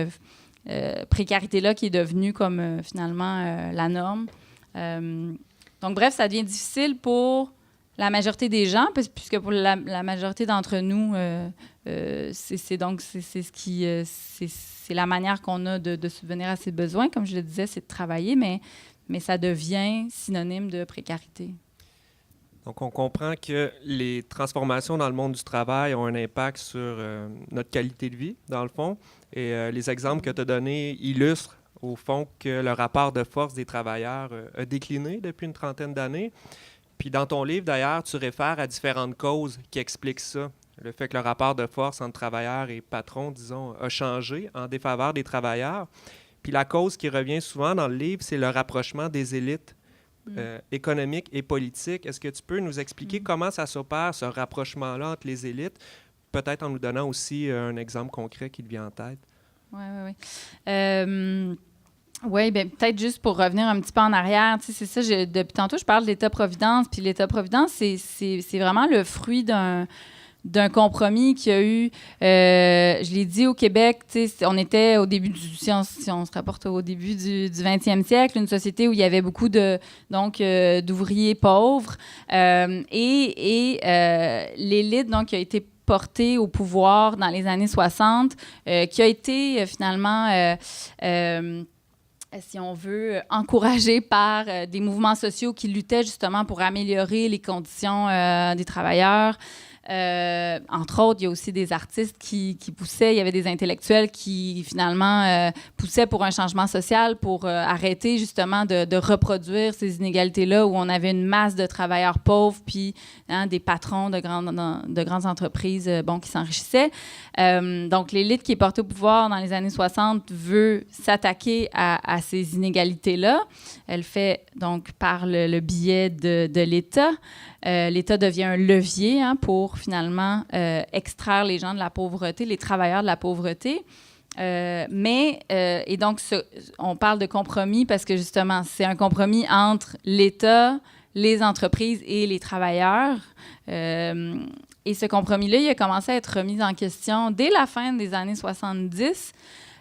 précarité-là qui est devenue comme, finalement, la norme. Donc, bref, ça devient difficile pour la majorité des gens, puisque pour la majorité d'entre nous, c'est la manière qu'on a de subvenir à ses besoins. Comme je le disais, c'est de travailler, mais ça devient synonyme de précarité. Donc, on comprend que les transformations dans le monde du travail ont un impact sur notre qualité de vie, dans le fond. Et les exemples que tu as donnés illustrent, au fond, que le rapport de force des travailleurs a décliné depuis une trentaine d'années. Puis dans ton livre, d'ailleurs, tu réfères à différentes causes qui expliquent ça. Le fait que le rapport de force entre travailleurs et patrons, disons, a changé en défaveur des travailleurs. Puis la cause qui revient souvent dans le livre, c'est le rapprochement des élites économiques et politiques. Est-ce que tu peux nous expliquer comment ça s'opère, ce rapprochement-là entre les élites, peut-être en nous donnant aussi un exemple concret qui te vient en tête? Oui. Oui, bien, peut-être juste pour revenir un petit peu en arrière, tu sais, c'est ça, depuis tantôt, je parle de l'État-providence, puis l'État-providence, c'est vraiment le fruit d'un compromis qu'il y a eu, je l'ai dit, au Québec, tu sais, on était au début si on se rapporte au début du 20e siècle, une société où il y avait beaucoup d'ouvriers pauvres, et l'élite, donc, qui a été portée au pouvoir dans les années 60, qui a été finalement... si on veut, encouragé par des mouvements sociaux qui luttaient justement pour améliorer les conditions des travailleurs. Entre autres, il y a aussi des artistes qui poussaient, il y avait des intellectuels qui finalement poussaient pour un changement social, pour arrêter justement de reproduire ces inégalités-là où on avait une masse de travailleurs pauvres puis des patrons de grandes entreprises qui s'enrichissaient. Donc, l'élite qui est portée au pouvoir dans les années 60 veut s'attaquer à ces inégalités-là. Elle fait donc par le biais de l'État. L'État devient un levier pour finalement extraire les gens de la pauvreté, les travailleurs de la pauvreté. Et donc, on parle de compromis parce que justement, c'est un compromis entre l'État, les entreprises et les travailleurs. Et ce compromis-là, il a commencé à être remis en question dès la fin des années 70.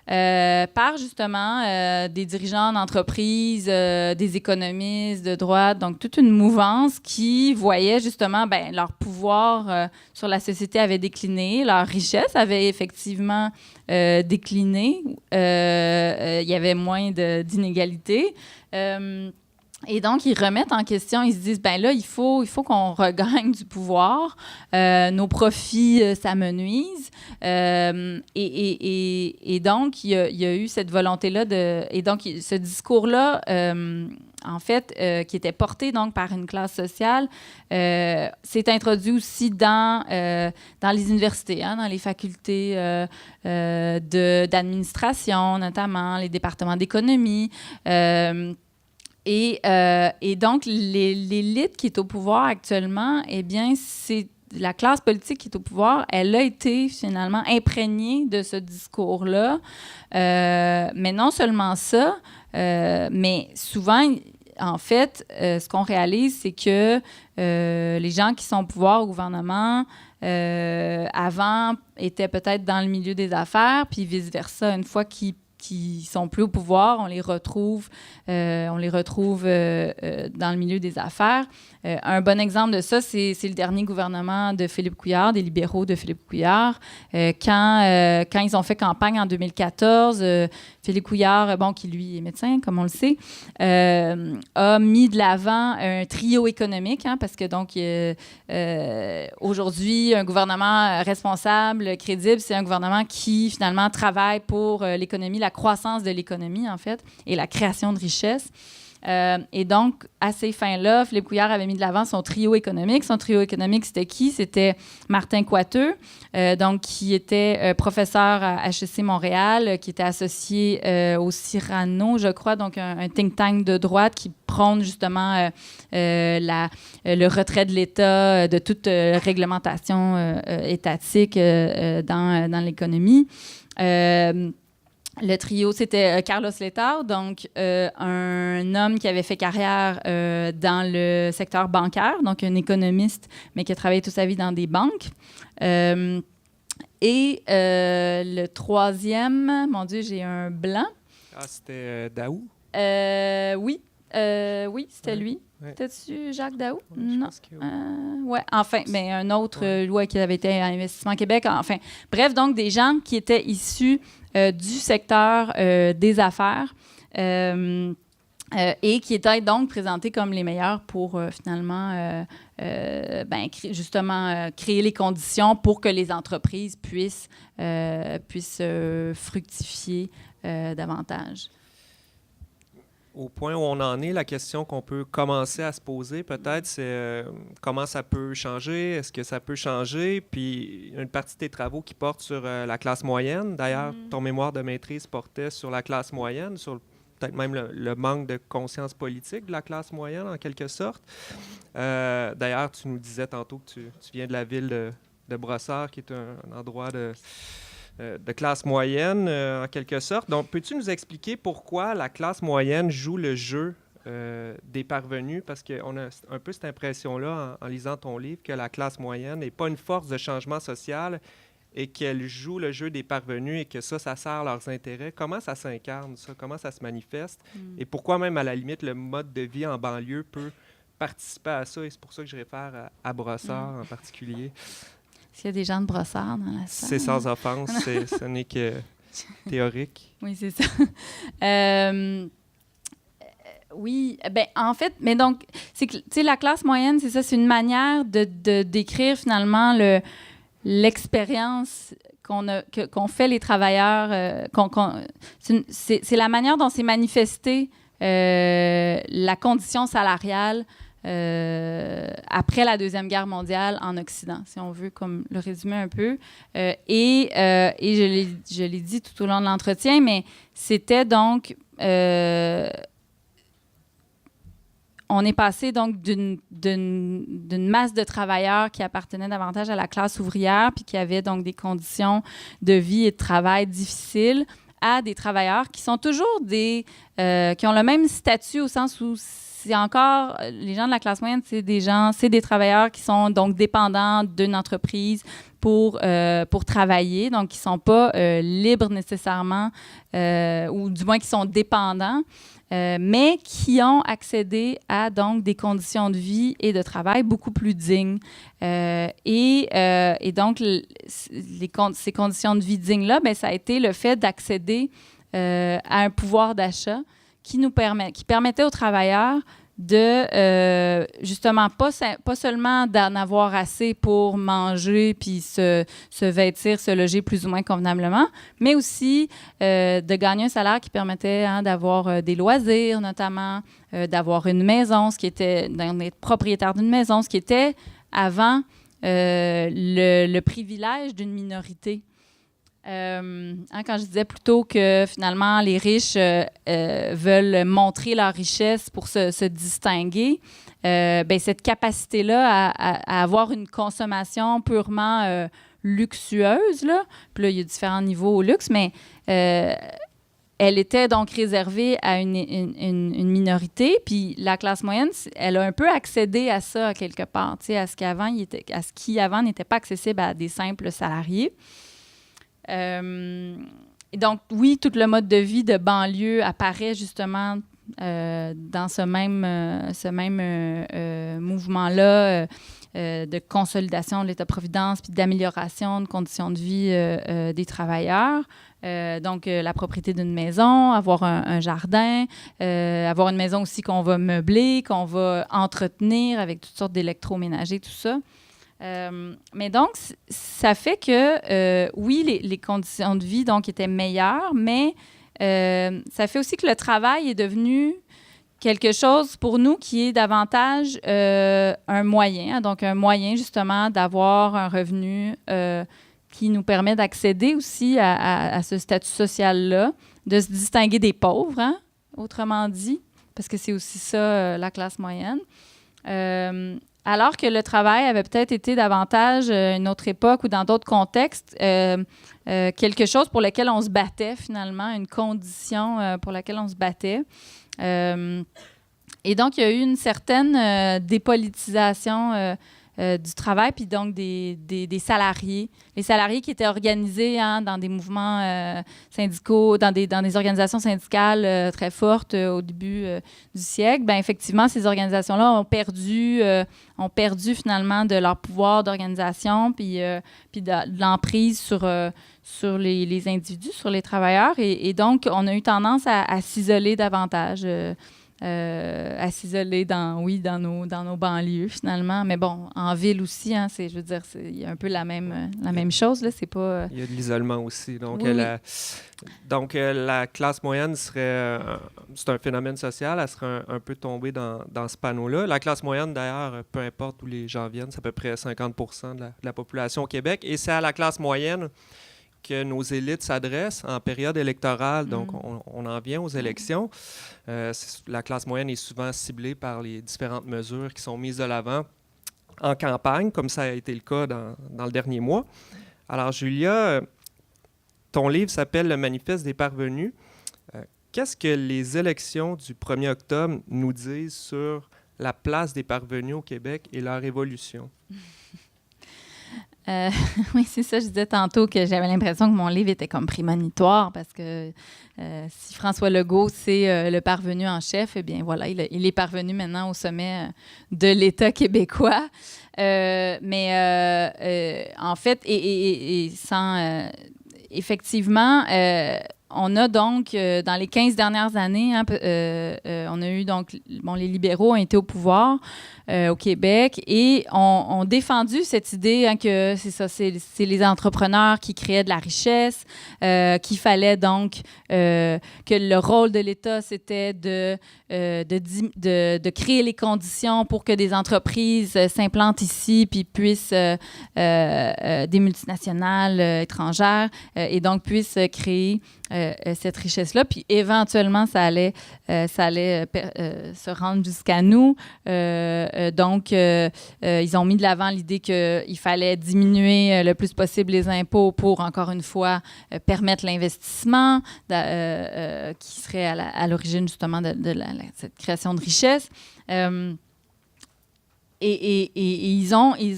Par justement des dirigeants d'entreprise, des économistes de droite, donc toute une mouvance qui voyait justement leur pouvoir sur la société avait décliné, leur richesse avait effectivement décliné, il y avait moins d'inégalités. Et donc, ils remettent en question, ils se disent, là, il faut qu'on regagne du pouvoir, nos profits s'amenuisent. Et donc, il y a eu cette volonté-là et donc, ce discours-là, en fait, qui était porté donc par une classe sociale, s'est introduit aussi dans les universités, dans les facultés d'administration, notamment les départements d'économie. Et donc, l'élite qui est au pouvoir actuellement, eh bien, c'est la classe politique qui est au pouvoir, elle a été finalement imprégnée de ce discours-là. Mais non seulement ça, mais souvent, en fait, ce qu'on réalise, c'est que les gens qui sont au pouvoir, au gouvernement, avant, étaient peut-être dans le milieu des affaires, puis vice-versa, une fois qu'ils sont plus au pouvoir, on les retrouve dans le milieu des affaires. Un bon exemple de ça, c'est le dernier gouvernement de Philippe Couillard, des libéraux de Philippe Couillard. Quand ils ont fait campagne en 2014, Philippe Couillard, qui lui est médecin, comme on le sait, a mis de l'avant un trio économique, parce que donc aujourd'hui, un gouvernement responsable, crédible, c'est un gouvernement qui finalement travaille pour l'économie, la croissance de l'économie, en fait, et la création de richesses. Et donc, à ces fins-là, Philippe Couillard avait mis de l'avant son trio économique. Son trio économique, c'était qui? C'était Martin Coiteux, donc qui était professeur à HEC Montréal, qui était associé au Cyrano, je crois, donc un think tank de droite qui prône justement le retrait de l'État de toute réglementation étatique dans l'économie. Le trio, c'était Carlos Letao, donc un homme qui avait fait carrière dans le secteur bancaire, donc un économiste, mais qui a travaillé toute sa vie dans des banques. Et le troisième, mon Dieu, j'ai un blanc. Ah, c'était Daou? Oui, c'était lui. Ouais. T'as-tu Jacques Daou? Ouais, non. Je pense que oui. Ouais, enfin, mais un autre, qui avait été à Investissement Québec. Enfin, bref, donc des gens qui étaient issus du secteur des affaires et qui étaient donc présentés comme les meilleurs pour finalement justement créer les conditions pour que les entreprises puissent fructifier davantage. Au point où on en est, la question qu'on peut commencer à se poser, peut-être, c'est comment ça peut changer, est-ce que ça peut changer? Puis, une partie de tes travaux qui portent sur la classe moyenne. D'ailleurs, ton mémoire de maîtrise portait sur la classe moyenne, sur peut-être même le manque de conscience politique de la classe moyenne, en quelque sorte. D'ailleurs, tu nous disais tantôt que tu viens de la ville de Brossard, qui est un endroit de classe moyenne, en quelque sorte. Donc, peux-tu nous expliquer pourquoi la classe moyenne joue le jeu des parvenus? Parce qu'on a un peu cette impression-là, en lisant ton livre, que la classe moyenne n'est pas une force de changement social et qu'elle joue le jeu des parvenus et que ça sert leurs intérêts. Comment ça s'incarne, ça? Comment ça se manifeste? Et pourquoi même, à la limite, le mode de vie en banlieue peut participer à ça? Et c'est pour ça que je réfère à Brossard en particulier. Est-ce qu'il y a des gens de Brossard dans la salle? C'est sans offense, ce n'est que théorique. Oui, c'est ça. Oui, ben en fait, mais donc, c'est que, tu sais, la classe moyenne, c'est ça, c'est une manière de décrire finalement l'expérience qu'ont fait les travailleurs. C'est la manière dont s'est manifestée la condition salariale après la Deuxième Guerre mondiale en Occident, si on veut comme le résumer un peu. Et je l'ai dit tout au long de l'entretien, mais c'était donc... on est passé donc d'une masse de travailleurs qui appartenaient davantage à la classe ouvrière puis qui avaient donc des conditions de vie et de travail difficiles à des travailleurs qui sont toujours qui ont le même statut au sens où c'est encore, les gens de la classe moyenne, c'est des travailleurs qui sont donc dépendants d'une entreprise pour travailler, donc qui ne sont pas libres nécessairement, ou du moins qui sont dépendants, mais qui ont accédé à donc des conditions de vie et de travail beaucoup plus dignes. Et donc, ces conditions de vie dignes-là, bien, ça a été le fait d'accéder à un pouvoir d'achat qui permettait aux travailleurs de, justement, pas seulement d'en avoir assez pour manger puis se vêtir, se loger plus ou moins convenablement, mais aussi de gagner un salaire qui permettait d'avoir des loisirs, notamment, d'avoir une maison, d'être propriétaire d'une maison, ce qui était avant le privilège d'une minorité. Quand je disais plutôt que finalement les riches veulent montrer leur richesse pour se distinguer, ben, cette capacité-là à avoir une consommation purement luxueuse, là, puis là, il y a différents niveaux au luxe, mais elle était donc réservée à une minorité, puis la classe moyenne, elle a un peu accédé à ça quelque part, à ce qui avant n'était pas accessible à des simples salariés. Et donc, oui, tout le mode de vie de banlieue apparaît justement dans ce même mouvement-là de consolidation de l'État-providence puis d'amélioration de conditions de vie des travailleurs. Donc, la propriété d'une maison, avoir un jardin, avoir une maison aussi qu'on va meubler, qu'on va entretenir avec toutes sortes d'électroménagers, tout ça. Mais donc, ça fait que, oui, les conditions de vie donc, étaient meilleures, mais ça fait aussi que le travail est devenu quelque chose pour nous qui est davantage un moyen, donc un moyen justement d'avoir un revenu qui nous permet d'accéder aussi à ce statut social-là, de se distinguer des pauvres, hein, autrement dit, parce que c'est aussi ça, la classe moyenne. Alors que le travail avait peut-être été davantage, une autre époque ou dans d'autres contextes, quelque chose pour lequel on se battait finalement, une condition pour laquelle on se battait. Et donc, il y a eu une certaine dépolitisation du travail, puis donc des salariés. Les salariés qui étaient organisés dans des mouvements syndicaux, dans des organisations syndicales très fortes au début du siècle, bien, effectivement, ces organisations-là ont perdu finalement de leur pouvoir d'organisation, puis de l'emprise sur les individus, sur les travailleurs. Et donc, on a eu tendance à s'isoler davantage. à s'isoler dans nos banlieues, finalement. Mais bon, en ville aussi, hein, je veux dire, il y a un peu la même chose, là. C'est pas... Il y a de l'isolement aussi. Donc, Oui, la classe moyenne serait... c'est un phénomène social. Elle serait un peu tombée dans ce panneau-là. La classe moyenne, d'ailleurs, peu importe où les gens viennent, c'est à peu près 50% de la population au Québec. Et c'est à la classe moyenne que nos élites s'adressent en période électorale. Donc, on en vient aux élections. La classe moyenne est souvent ciblée par les différentes mesures qui sont mises de l'avant en campagne, comme ça a été le cas dans le dernier mois. Alors, Julia, ton livre s'appelle « Le manifeste des parvenus ». Qu'est-ce que les élections du 1er octobre nous disent sur la place des parvenus au Québec et leur évolution? Oui, c'est ça. Je disais tantôt que j'avais l'impression que mon livre était comme prémonitoire parce que si François Legault, c'est le parvenu en chef, eh bien voilà, il est parvenu maintenant au sommet de l'État québécois. Mais en fait, et sans... effectivement, on a donc, dans les 15 dernières années, hein, on a eu donc, les libéraux ont été au pouvoir au Québec et ont défendu cette idée hein, que c'est ça, c'est les entrepreneurs qui créaient de la richesse, qu'il fallait donc que le rôle de l'État, c'était de créer les conditions pour que des entreprises s'implantent ici puis puissent, des multinationales étrangères, et donc puissent créer cette richesse-là. Puis éventuellement, ça allait se rendre jusqu'à nous. Donc, ils ont mis de l'avant l'idée qu'il fallait diminuer le plus possible les impôts pour, encore une fois, permettre l'investissement qui serait à l'origine justement de cette création de richesse. Et ils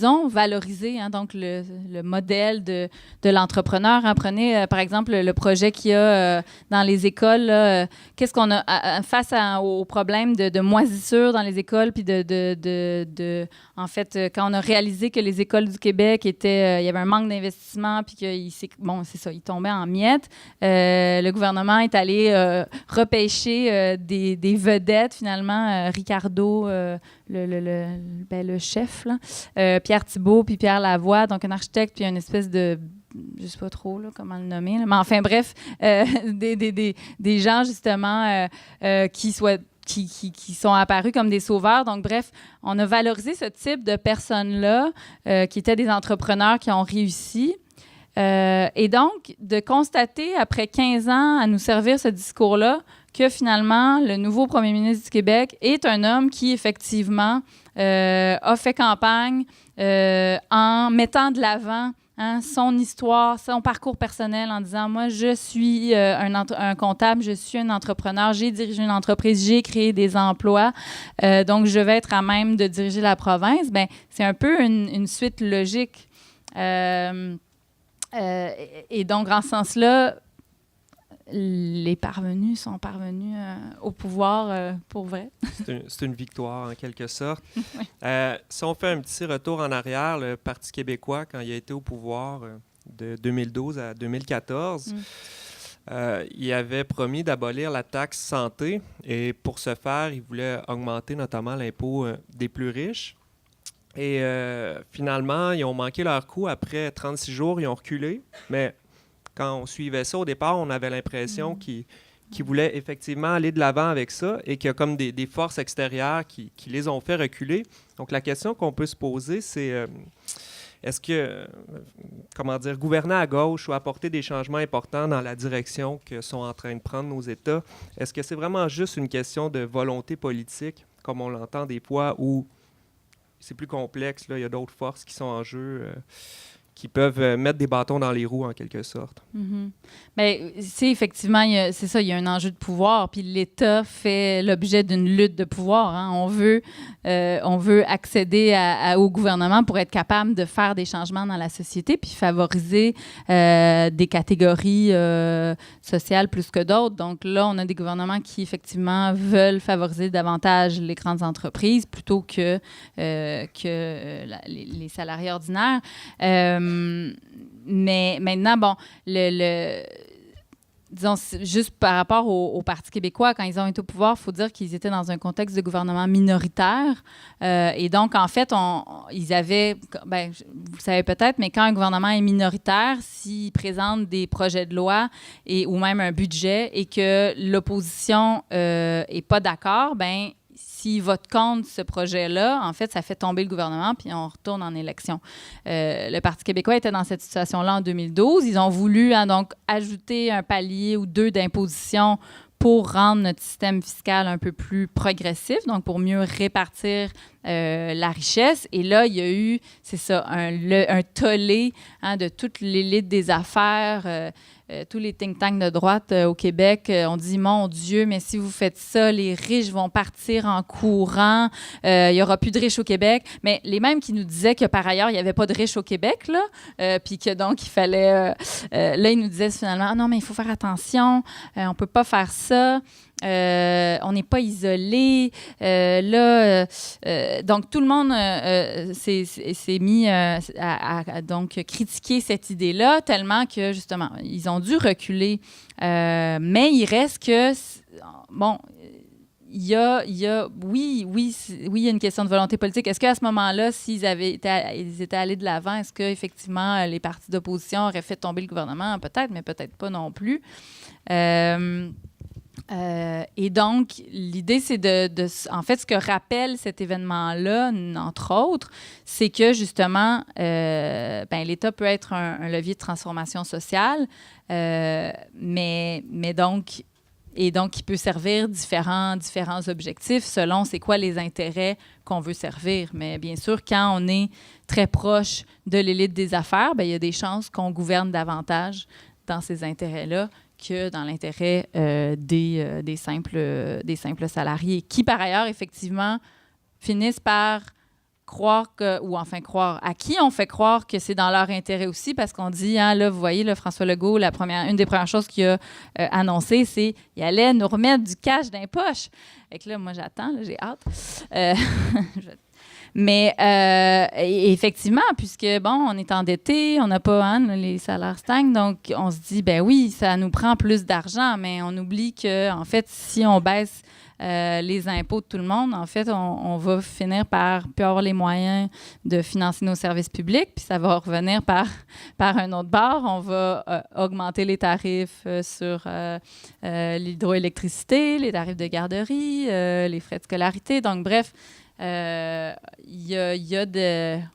ont valorisé hein, donc le modèle de l'entrepreneur. Hein. Prenez, par exemple, le projet qu'il y a dans les écoles. Là, qu'est-ce qu'on a face au problème de moisissure dans les écoles, puis en fait, quand on a réalisé que les écoles du Québec il y avait un manque d'investissement, puis c'est ça, ils tombaient en miettes. Le gouvernement est allé repêcher des vedettes, finalement. Ricardo, le chef, là, Pierre Thibault, puis Pierre Lavoie, donc un architecte, puis une espèce de... je ne sais pas trop là, comment le nommer, là, mais enfin bref, des gens justement qui sont apparus comme des sauveurs. Donc bref, on a valorisé ce type de personnes-là qui étaient des entrepreneurs qui ont réussi. Et donc, de constater, après 15 ans, à nous servir ce discours-là, que finalement, le nouveau premier ministre du Québec est un homme qui, effectivement, a fait campagne en mettant de l'avant hein, son histoire, son parcours personnel, en disant « Moi, je suis un comptable, je suis un entrepreneur, j'ai dirigé une entreprise, j'ai créé des emplois, donc je vais être à même de diriger la province. » Bien, c'est un peu une suite logique. Et donc, en ce sens-là, les parvenus sont parvenus au pouvoir pour vrai. C'est une victoire, en quelque sorte. Oui. Si on fait un petit retour en arrière, le Parti québécois, quand il a été au pouvoir de 2012 à 2014, il avait promis d'abolir la taxe santé. Et pour ce faire, il voulait augmenter notamment l'impôt des plus riches. Et finalement, ils ont manqué leur coup. Après 36 jours, ils ont reculé. Mais quand on suivait ça au départ, on avait l'impression qu'ils voulaient effectivement aller de l'avant avec ça et qu'il y a comme des forces extérieures qui les ont fait reculer. Donc, la question qu'on peut se poser, c'est est-ce que, gouverner à gauche ou apporter des changements importants dans la direction que sont en train de prendre nos États, est-ce que c'est vraiment juste une question de volonté politique, comme on l'entend des fois, ou c'est plus complexe, là, il y a d'autres forces qui sont en jeu, qui peuvent mettre des bâtons dans les roues, en quelque sorte. Mm-hmm. Bien, c'est effectivement, c'est ça, il y a un enjeu de pouvoir, puis l'État fait l'objet d'une lutte de pouvoir. Hein. On veut accéder au gouvernement pour être capable de faire des changements dans la société, puis favoriser des catégories sociales plus que d'autres. Donc là, on a des gouvernements qui, effectivement, veulent favoriser davantage les grandes entreprises plutôt que les salariés ordinaires. Mais maintenant, bon, disons, juste par rapport au Parti québécois, quand ils ont été au pouvoir, il faut dire qu'ils étaient dans un contexte de gouvernement minoritaire. Et donc, en fait, ils avaient, ben, vous le savez peut-être, mais quand un gouvernement est minoritaire, s'il présente des projets de loi ou même un budget et que l'opposition n'est pas d'accord, ben s'ils votent contre ce projet-là, en fait, ça fait tomber le gouvernement, puis on retourne en élection. Le Parti québécois était dans cette situation-là en 2012. Ils ont voulu donc ajouter un palier ou deux d'imposition pour rendre notre système fiscal un peu plus progressif, donc pour mieux répartir la richesse. Et là, il y a eu, c'est ça, un tollé de toute l'élite des affaires, tous les think tanks de droite au Québec. On dit, mon Dieu, mais si vous faites ça, les riches vont partir en courant, il n'y aura plus de riches au Québec. Mais les mêmes qui nous disaient que par ailleurs, il n'y avait pas de riches au Québec, là, puis que donc il fallait... là, ils nous disaient finalement, ah non, mais il faut faire attention, on ne peut pas faire ça. On n'est pas isolé. Donc, tout le monde s'est mis à donc critiquer cette idée-là, tellement que, justement, ils ont dû reculer. Mais il reste que, bon, il y a oui, il y a une question de volonté politique. Est-ce qu'à ce moment-là, s'ils ils étaient allés de l'avant, est-ce qu'effectivement, les partis d'opposition auraient fait tomber le gouvernement? Peut-être, mais peut-être pas non plus. Et donc, l'idée, c'est en fait, ce que rappelle cet événement-là, entre autres, c'est que, justement, l'État peut être un levier de transformation sociale, mais donc, il peut servir différents objectifs selon c'est quoi les intérêts qu'on veut servir. Mais bien sûr, quand on est très proche de l'élite des affaires, il y a des chances qu'on gouverne davantage dans ces intérêts-là que dans l'intérêt des simples salariés, qui, par ailleurs, effectivement, finissent par croire à qui on fait croire que c'est dans leur intérêt aussi, parce qu'on dit, là, vous voyez, là, François Legault, une des premières choses qu'il a annoncé, c'est qu'il allait nous remettre du cash dans les poches. Et que là, moi, j'attends, là, j'ai hâte. Mais effectivement, puisque, on est endetté, on n'a pas, les salaires stagnent, donc on se dit, ben oui, ça nous prend plus d'argent, mais on oublie que, en fait, si on baisse les impôts de tout le monde, en fait, on va finir par plus avoir les moyens de financer nos services publics, puis ça va revenir par un autre bord. On va augmenter les tarifs sur l'hydroélectricité, les tarifs de garderie, les frais de scolarité. Donc, bref,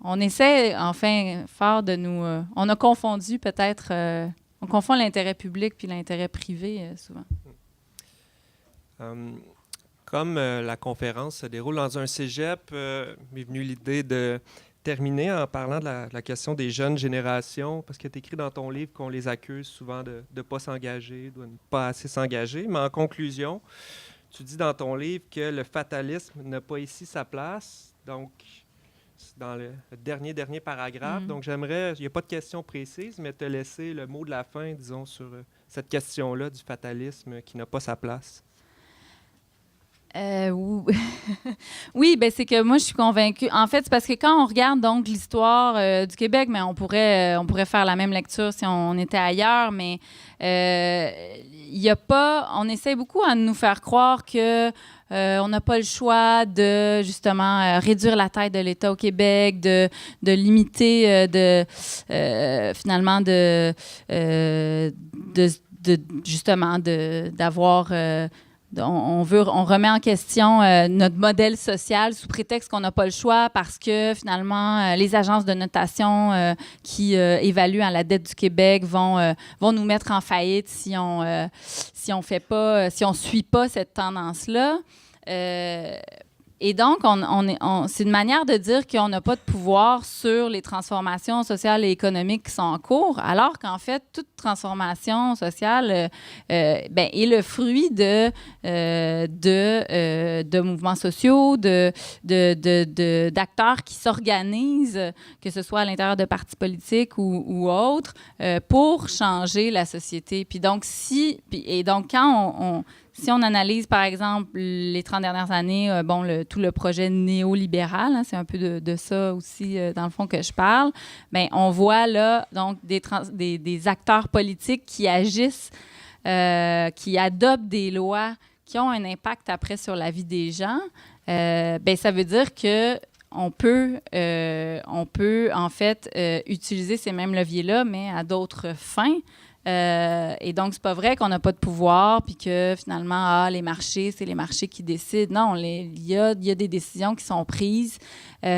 on essaie, enfin, fort de nous... on a confondu peut-être... on confond l'intérêt public puis l'intérêt privé, souvent. Comme la conférence se déroule dans un cégep, m'est venue l'idée de terminer en parlant de la question des jeunes générations, parce qu'il est écrit dans ton livre qu'on les accuse souvent de ne pas s'engager, de ne pas assez s'engager. Mais en conclusion, tu dis dans ton livre que le fatalisme n'a pas ici sa place. Donc, c'est dans le dernier paragraphe. Donc, j'aimerais, il n'y a pas de question précise, mais te laisser le mot de la fin, disons, sur cette question-là du fatalisme qui n'a pas sa place. Oui, c'est que moi, je suis convaincue. En fait, c'est parce que quand on regarde donc l'histoire du Québec, mais on pourrait faire la même lecture si on était ailleurs, mais il y a pas... On essaie beaucoup à nous faire croire que on n'a pas le choix de, justement, réduire la taille de l'État au Québec, de limiter, finalement, justement, d'avoir... On remet en question notre modèle social sous prétexte qu'on n'a pas le choix parce que, finalement, les agences de notation qui évaluent la dette du Québec vont nous mettre en faillite si on suit pas cette tendance-là. Et donc, c'est une manière de dire qu'on n'a pas de pouvoir sur les transformations sociales et économiques qui sont en cours, alors qu'en fait, toute transformation sociale est le fruit de mouvements sociaux, d'acteurs qui s'organisent, que ce soit à l'intérieur de partis politiques ou autres, pour changer la société. Puis donc, quand si on analyse, par exemple, les 30 dernières années, tout le projet néolibéral, c'est un peu de ça aussi, dans le fond, que je parle, on voit là donc des acteurs politiques qui agissent qui adoptent des lois qui ont un impact après sur la vie des gens, ben ça veut dire que on peut en fait utiliser ces mêmes leviers-là, mais à d'autres fins. Et donc, c'est pas vrai qu'on n'a pas de pouvoir, puis que finalement, les marchés, c'est les marchés qui décident. Non, il y a des décisions qui sont prises puis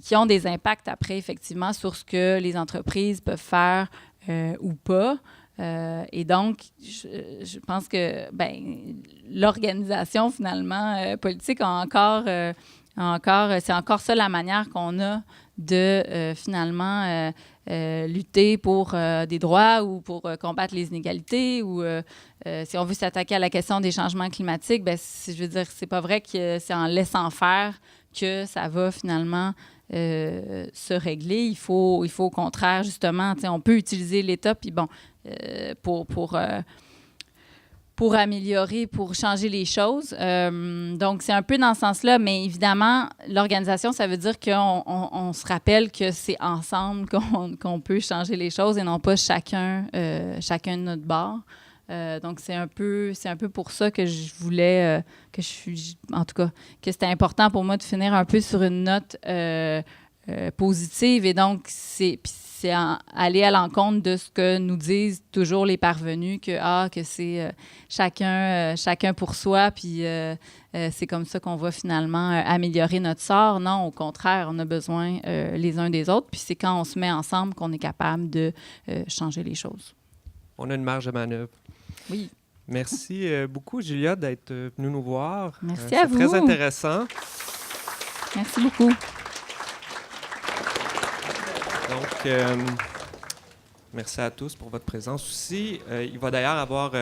qui ont des impacts après, effectivement, sur ce que les entreprises peuvent faire ou pas. Et donc, je pense que l'organisation, finalement, politique c'est encore ça la manière qu'on a de, finalement, lutter pour des droits ou pour combattre les inégalités ou si on veut s'attaquer à la question des changements climatiques, je veux dire, c'est pas vrai que c'est en laissant faire que ça va finalement se régler. Il faut au contraire, justement, on peut utiliser l'État, puis bon, pour améliorer, pour changer les choses. Donc, c'est un peu dans ce sens-là, mais évidemment, l'organisation, ça veut dire qu'on se rappelle que c'est ensemble qu'on peut changer les choses et non pas chacun de notre bord. Donc, c'est un peu pour ça que je voulais, en tout cas, que c'était important pour moi de finir un peu sur une note positive. Et donc, c'est aller à l'encontre de ce que nous disent toujours les parvenus, que c'est chacun pour soi, puis c'est comme ça qu'on va finalement améliorer notre sort. Non, au contraire, on a besoin les uns des autres, puis c'est quand on se met ensemble qu'on est capable de changer les choses. On a une marge de manœuvre. Oui. Merci beaucoup, Julia, d'être venue nous voir. Merci à vous. C'est très intéressant. Merci beaucoup. Donc, merci à tous pour votre présence aussi. Il va d'ailleurs avoir,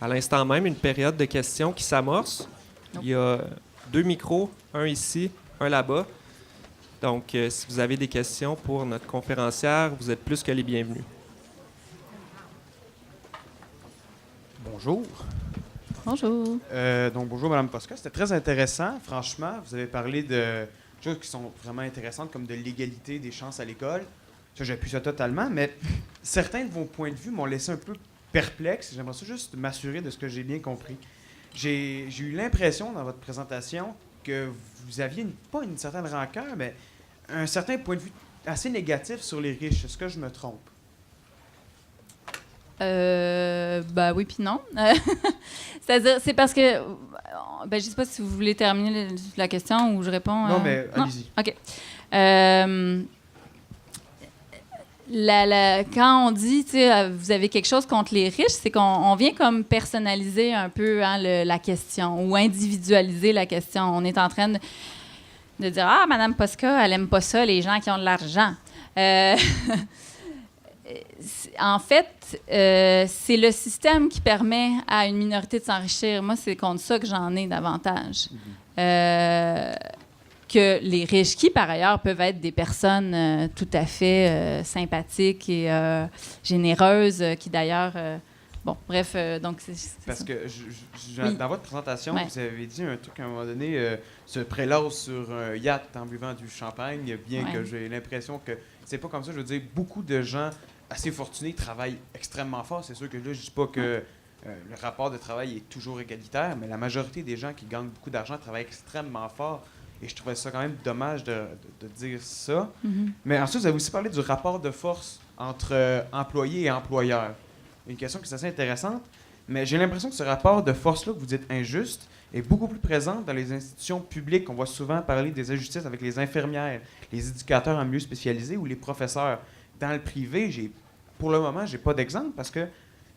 à l'instant même, une période de questions qui s'amorce. Il y a 2 micros, un ici, un là-bas. Donc, si vous avez des questions pour notre conférencière, vous êtes plus que les bienvenus. Bonjour. Bonjour. Donc, bonjour, Mme Posca. C'était très intéressant, franchement. Vous avez parlé de choses qui sont vraiment intéressantes, comme de l'égalité des chances à l'école. Ça, j'appuie ça totalement, mais certains de vos points de vue m'ont laissé un peu perplexe. J'aimerais ça juste m'assurer de ce que j'ai bien compris. J'ai eu l'impression, dans votre présentation, que vous aviez pas une certaine rancœur, mais un certain point de vue assez négatif sur les riches. Est-ce que je me trompe? Oui puis non. C'est-à-dire, c'est parce que... je sais pas si vous voulez terminer la question ou je réponds. Non, mais allez-y. OK. Quand on dit, vous avez quelque chose contre les riches, c'est qu'on vient comme personnaliser un peu la question ou individualiser la question. On est en train de dire « Ah, Mme Posca, elle aime pas ça, les gens qui ont de l'argent. » En fait, c'est le système qui permet à une minorité de s'enrichir. Moi, c'est contre ça que j'en ai davantage. Que les riches, qui par ailleurs peuvent être des personnes tout à fait sympathiques et généreuses, qui d'ailleurs... donc c'est parce ça. Que Oui. Dans votre présentation, Ouais. vous avez dit un truc à un moment donné, se prélasse sur un yacht en buvant du champagne, bien que j'ai l'impression que c'est pas comme ça. Je veux dire, beaucoup de gens assez fortunés travaillent extrêmement fort. C'est sûr que là, je dis pas que le rapport de travail est toujours égalitaire, mais la majorité des gens qui gagnent beaucoup d'argent travaillent extrêmement fort. Et je trouvais ça quand même dommage de dire ça. Mm-hmm. Mais ensuite, vous avez aussi parlé du rapport de force entre employés et employeurs. Une question qui est assez intéressante, mais j'ai l'impression que ce rapport de force-là que vous dites injuste est beaucoup plus présent dans les institutions publiques. On voit souvent parler des injustices avec les infirmières, les éducateurs en milieu spécialisé ou les professeurs. Dans le privé, pour le moment, j'ai pas d'exemple parce que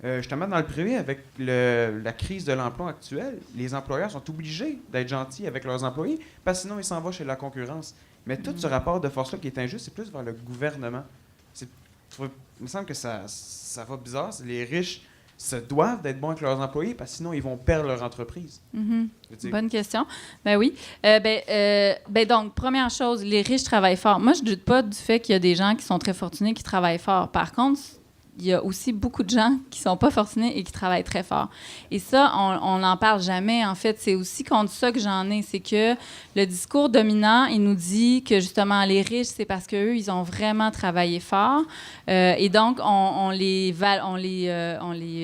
justement, dans le privé, avec la crise de l'emploi actuelle, les employeurs sont obligés d'être gentils avec leurs employés parce que sinon, ils s'en vont chez la concurrence. Mais tout ce rapport de force-là qui est injuste, c'est plus vers le gouvernement. Il me semble que ça va bizarre. Les riches se doivent d'être bons avec leurs employés parce que sinon, ils vont perdre leur entreprise. Mm-hmm. Bonne question. Oui. Donc, première chose, les riches travaillent fort. Moi, je ne doute pas du fait qu'il y a des gens qui sont très fortunés qui travaillent fort. Par contre, y a aussi beaucoup de gens qui sont pas fortunés et qui travaillent très fort. Et ça, on n'en parle jamais, en fait. C'est aussi contre ça que j'en ai. C'est que le discours dominant, il nous dit que, justement, les riches, c'est parce qu'eux, ils ont vraiment travaillé fort. Et donc, on les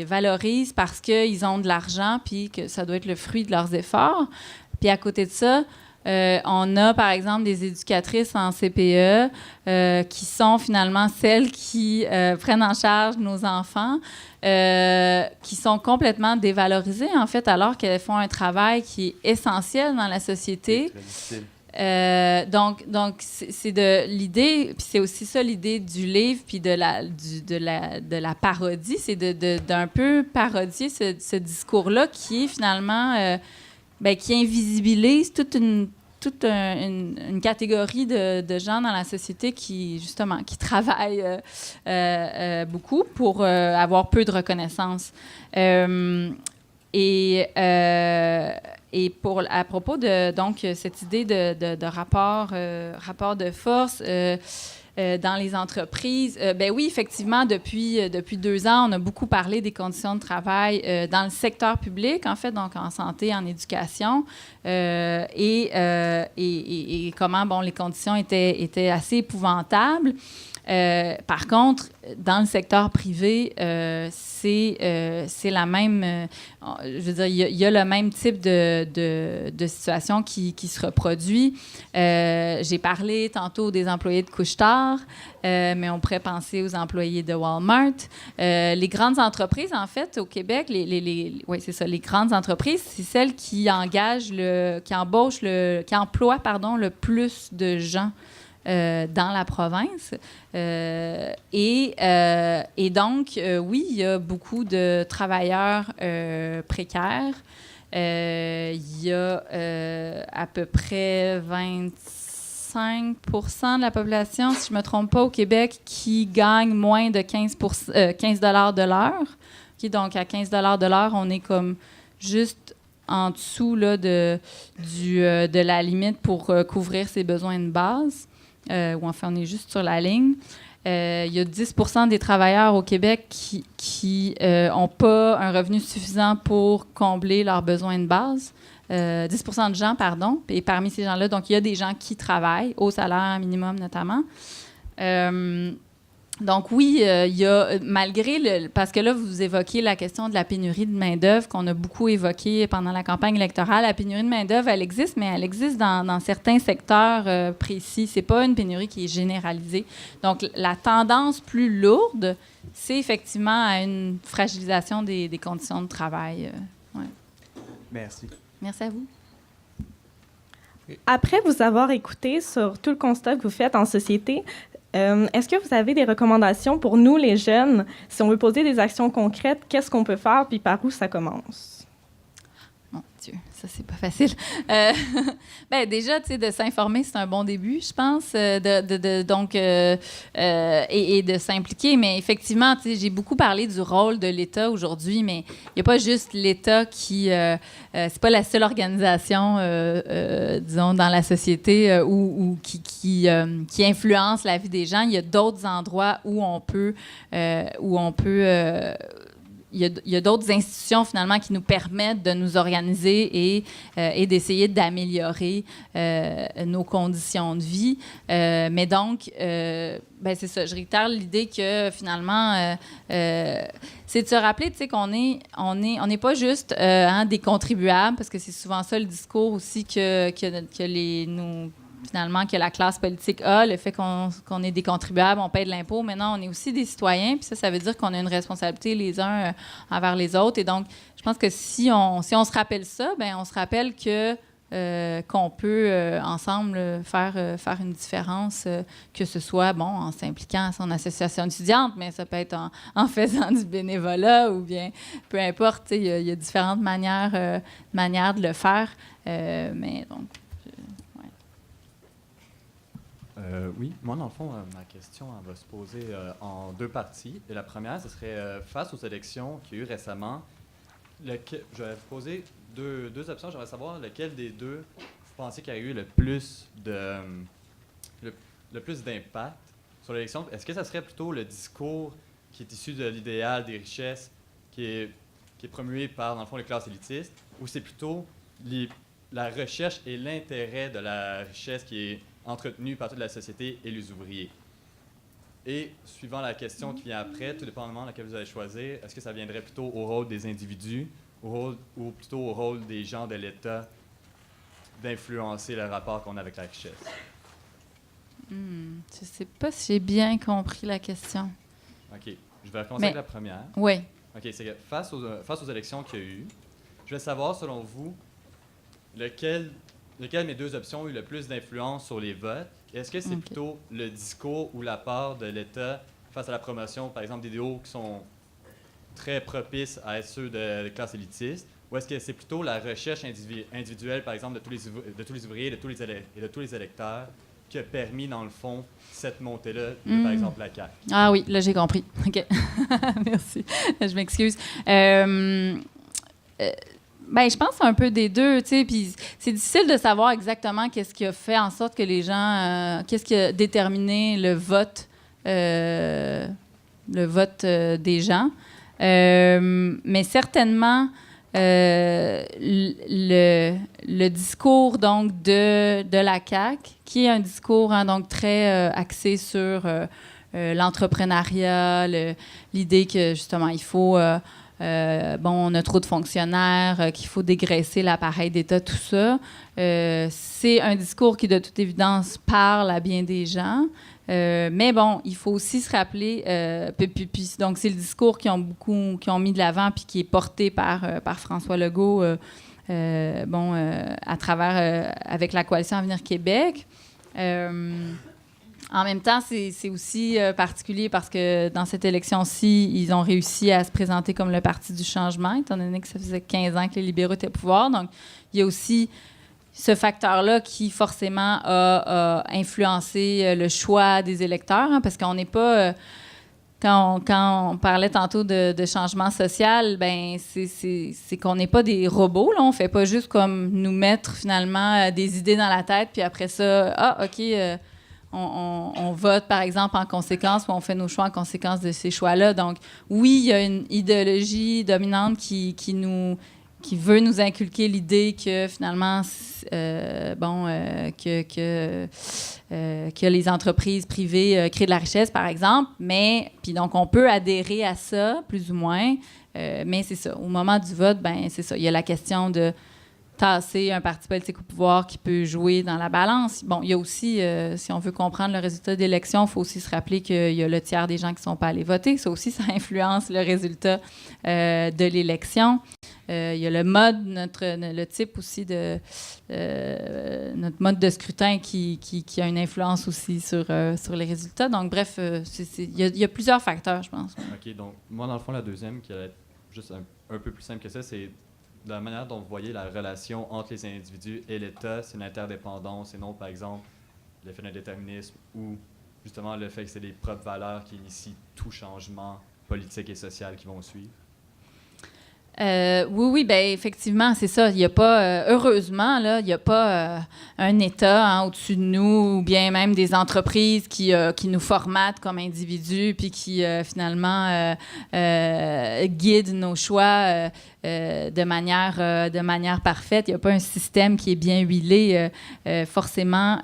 valorise parce qu'ils ont de l'argent puis que ça doit être le fruit de leurs efforts. Puis à côté de ça, on a, par exemple, des éducatrices en CPE qui sont finalement celles qui prennent en charge nos enfants, qui sont complètement dévalorisées, en fait, alors qu'elles font un travail qui est essentiel dans la société. Donc c'est de l'idée, puis c'est aussi ça l'idée du livre, puis de la parodie, c'est d'un peu parodier ce discours-là qui est finalement... qui invisibilise toute une catégorie de gens dans la société qui, justement, qui travaillent beaucoup pour avoir peu de reconnaissance. Et à propos de donc, cette idée de rapport de force... dans les entreprises. Oui, effectivement, depuis 2 ans, on a beaucoup parlé des conditions de travail dans le secteur public, en fait, donc en santé, en éducation, et comment, les conditions étaient assez épouvantables. Par contre, dans le secteur privé, c'est la même... je veux dire, il y a le même type de situation qui se reproduit. J'ai parlé tantôt des employés de Couche-Tard, mais on pourrait penser aux employés de Walmart. Les grandes entreprises, en fait, au Québec, oui, c'est ça, les grandes entreprises, c'est celles qui emploient le plus de gens dans la province. Et donc, oui, il y a beaucoup de travailleurs précaires. Il y a à peu près 25 % de la population, si je ne me trompe pas, au Québec, qui gagne moins de 15 $ de l'heure. Okay, donc, à 15 $ de l'heure, on est comme juste en dessous là, de la limite pour couvrir ses besoins de base. Ou enfin, on est juste sur la ligne. Il y a 10 % des travailleurs au Québec qui n'ont pas un revenu suffisant pour combler leurs besoins de base. 10 % de gens, pardon. Et parmi ces gens-là, donc, il y a des gens qui travaillent, au salaire minimum notamment. Donc oui, il y a, malgré parce que là, vous évoquez la question de la pénurie de main-d'œuvre qu'on a beaucoup évoquée pendant la campagne électorale. La pénurie de main-d'œuvre, elle existe, mais elle existe dans certains secteurs précis. C'est pas une pénurie qui est généralisée. Donc, la tendance plus lourde, c'est effectivement à une fragilisation des conditions de travail. Ouais. Merci. Merci à vous. Après vous avoir écouté sur tout le constat que vous faites en société, est-ce que vous avez des recommandations pour nous, les jeunes, si on veut poser des actions concrètes, qu'est-ce qu'on peut faire, puis par où ça commence? Mon Dieu, ça, c'est pas facile. Déjà, tu sais, de s'informer, c'est un bon début, je pense, et de s'impliquer. Mais effectivement, tu sais, j'ai beaucoup parlé du rôle de l'État aujourd'hui, mais il n'y a pas juste l'État qui... c'est pas la seule organisation, disons, dans la société ou qui influence la vie des gens. Il y a d'autres endroits où on peut il y a d'autres institutions, finalement, qui nous permettent de nous organiser et d'essayer d'améliorer nos conditions de vie. Mais donc, c'est ça. Je réitère l'idée que, finalement, c'est de se rappeler, tu sais, qu'on n'est pas juste des contribuables, parce que c'est souvent ça le discours aussi finalement, que la classe politique a, le fait qu'on est des contribuables, on paie de l'impôt. Maintenant, on est aussi des citoyens, puis ça veut dire qu'on a une responsabilité les uns envers les autres. Et donc, je pense que si on se rappelle ça, on se rappelle qu'on peut ensemble faire une différence, que ce soit, en s'impliquant à son association étudiante, mais ça peut être en faisant du bénévolat ou bien, peu importe, il y a différentes manières de le faire. Mais donc... Oui, moi, dans le fond, ma question elle va se poser en 2 parties. Et la première, ce serait face aux élections qu'il y a eu récemment. Je vais vous poser deux options. J'aimerais savoir lequel des deux vous pensez qu'il y a eu le plus d'impact sur l'élection. Est-ce que ça serait plutôt le discours qui est issu de l'idéal des richesses qui est promué par, dans le fond, les classes élitistes, ou c'est plutôt la recherche et l'intérêt de la richesse qui est entretenue par toute la société et les ouvriers? Et suivant la question qui vient après, tout dépendamment de laquelle vous allez choisir, est-ce que ça viendrait plutôt au rôle des individus ou plutôt au rôle des gens de l'État d'influencer le rapport qu'on a avec la richesse? Je ne sais pas si j'ai bien compris la question. OK. Je vais commencer avec la première. Oui. OK, c'est que face aux élections qu'il y a eu, je vais savoir, selon vous, lequel des deux options ont eu le plus d'influence sur les votes. Est-ce que c'est plutôt le discours ou l'apport de l'État face à la promotion, par exemple, d'idéaux qui sont très propices à être ceux de classes élitistes, ou est-ce que c'est plutôt la recherche individuelle, par exemple, de tous les ouvriers et de tous les électeurs qui a permis, dans le fond, cette montée-là de, par exemple, la CAQ? Ah oui, là, j'ai compris. OK. Merci. Je m'excuse. Je pense un peu des deux, tu sais, puis c'est difficile de savoir exactement qu'est-ce qui a fait en sorte que les gens, qu'est-ce qui a déterminé le vote des gens. Mais certainement, le discours donc de la CAQ, qui est un discours donc très axé sur l'entrepreneuriat, l'idée que justement il faut on a trop de fonctionnaires, qu'il faut dégraisser l'appareil d'État, tout ça. C'est un discours qui, de toute évidence, parle à bien des gens. Mais bon, il faut aussi se rappeler, donc c'est le discours qui ont mis de l'avant puis qui est porté par François Legault, à travers avec la coalition Avenir Québec. En même temps, c'est aussi particulier parce que dans cette élection-ci, ils ont réussi à se présenter comme le parti du changement, étant donné que ça faisait 15 ans que les libéraux étaient au pouvoir. Donc, il y a aussi ce facteur-là qui, forcément, a influencé le choix des électeurs, hein, parce qu'on n'est pas... Quand on parlait tantôt de changement social, ben c'est qu'on n'est pas des robots, là. On ne fait pas juste comme nous mettre, finalement, des idées dans la tête, puis après ça, OK... On vote, par exemple, en conséquence, ou on fait nos choix en conséquence de ces choix-là. Donc, oui, il y a une idéologie dominante qui veut nous inculquer l'idée que, finalement, que les entreprises privées créent de la richesse, par exemple. Mais, puis donc, on peut adhérer à ça, plus ou moins. Mais c'est ça. Au moment du vote, ben c'est ça. Il y a la question de tasser un parti politique au pouvoir qui peut jouer dans la balance. Bon, il y a aussi, si on veut comprendre le résultat d'élection, il faut aussi se rappeler qu'il y a le tiers des gens qui ne sont pas allés voter. Ça aussi, ça influence le résultat de l'élection. Il y a le mode, le type aussi de notre mode de scrutin qui a une influence aussi sur les résultats. Donc, bref, il y a plusieurs facteurs, je pense. OK, donc moi, dans le fond, la deuxième, qui va être juste un peu plus simple que ça, c'est de la manière dont vous voyez la relation entre les individus et l'État, c'est une interdépendance et non, par exemple, l'effet d'un déterminisme ou justement le fait que c'est les propres valeurs qui initient tout changement politique et social qui vont suivre? Oui, ben effectivement, c'est ça. Il n'y a pas, heureusement, là, il n'y a pas un État au-dessus de nous ou bien même des entreprises qui nous formatent comme individus puis qui, finalement, guident nos choix de manière parfaite. Il n'y a pas un système qui est bien huilé. Forcément,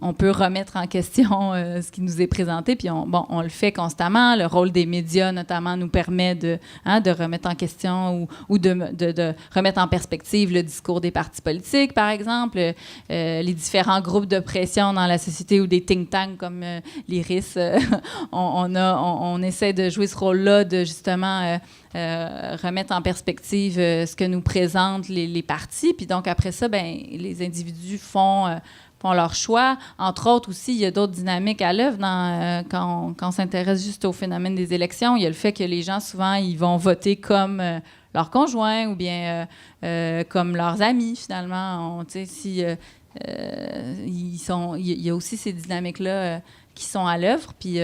on peut remettre en question ce qui nous est présenté, puis on le fait constamment. Le rôle des médias, notamment, nous permet de remettre en question ou de remettre en perspective le discours des partis politiques, par exemple, les différents groupes de pression dans la société ou des think tanks comme l'IRIS. On essaie de jouer ce rôle-là de, justement, remettre en perspective ce que nous présentent les partis. Puis donc, après ça, ben, les individus font leur choix. Entre autres aussi, il y a d'autres dynamiques à l'œuvre quand on s'intéresse juste au phénomène des élections. Il y a le fait que les gens, souvent, ils vont voter comme leur conjoint ou bien comme leurs amis, finalement. Il y a aussi ces dynamiques-là qui sont à l'œuvre. Puis,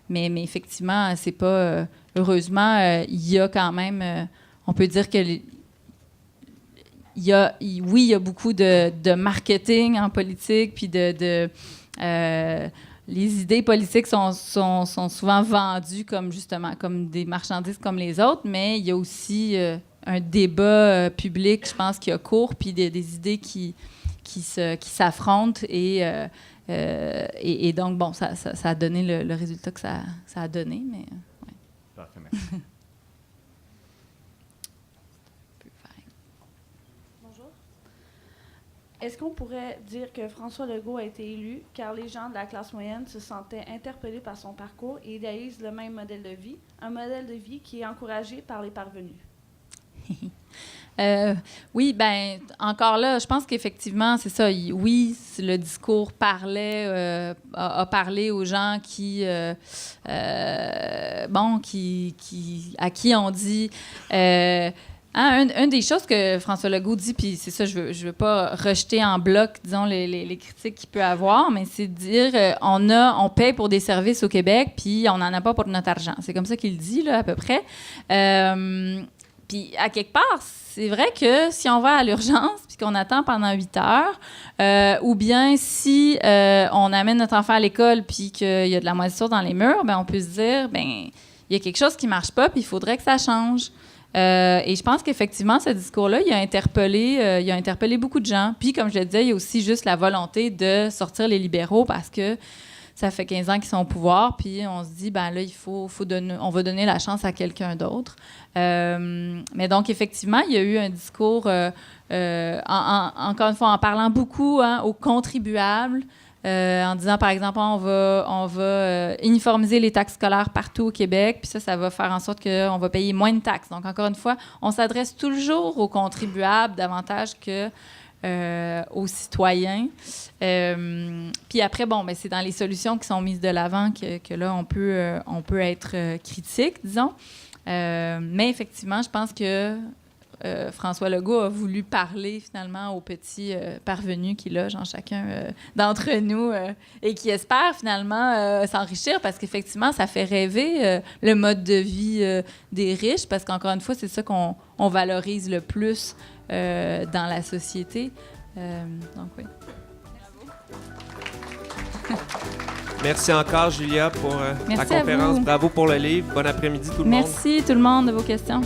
mais effectivement, c'est pas... heureusement, il y a quand même... on peut dire que... il y a beaucoup de marketing en politique, puis les idées politiques sont souvent vendues comme justement comme des marchandises comme les autres, mais il y a aussi un débat public, je pense, qui a cours, puis des idées qui s'affrontent et donc, bon, ça a donné le résultat que ça a donné, mais... Ouais. Parfait, merci. Bonjour. Est-ce qu'on pourrait dire que François Legault a été élu car les gens de la classe moyenne se sentaient interpellés par son parcours et idéalisent le même modèle de vie, un modèle de vie qui est encouragé par les parvenus? Oui, ben encore là, je pense qu'effectivement, c'est ça. Oui, le discours a parlé aux gens à qui on dit... une des choses que François Legault dit, puis c'est ça, je veux pas rejeter en bloc, disons, les critiques qu'il peut avoir, mais c'est de dire on paye pour des services au Québec, puis on n'en a pas pour notre argent. C'est comme ça qu'il dit, là, à peu près. Puis, à quelque part, c'est vrai que si on va à l'urgence puis qu'on attend pendant 8 heures, ou bien si on amène notre enfant à l'école puis qu'il y a de la moisissure dans les murs, ben on peut se dire, ben il y a quelque chose qui marche pas puis il faudrait que ça change. Et je pense qu'effectivement, ce discours-là, il a interpellé beaucoup de gens. Puis, comme je le disais, il y a aussi juste la volonté de sortir les libéraux parce que ça fait 15 ans qu'ils sont au pouvoir, puis on se dit, ben là, on va donner la chance à quelqu'un d'autre. Mais donc, effectivement, il y a eu un discours, encore une fois, en parlant beaucoup aux contribuables, en disant, par exemple, on va uniformiser les taxes scolaires partout au Québec, puis ça va faire en sorte qu'on va payer moins de taxes. Donc, encore une fois, on s'adresse toujours aux contribuables davantage que aux citoyens. Puis après, bon, ben, c'est dans les solutions qui sont mises de l'avant que là, on peut être critique, disons. Mais effectivement, je pense que François Legault a voulu parler finalement aux petits parvenus qui logent en chacun d'entre nous et qui espèrent finalement s'enrichir parce qu'effectivement, ça fait rêver le mode de vie des riches parce qu'encore une fois, c'est ça qu'on valorise le plus dans la société. Donc, oui. Merci encore, Julia, pour ta Merci à conférence. vous. Bravo pour le livre. Bon après-midi, tout le monde. Merci tout le monde de vos questions.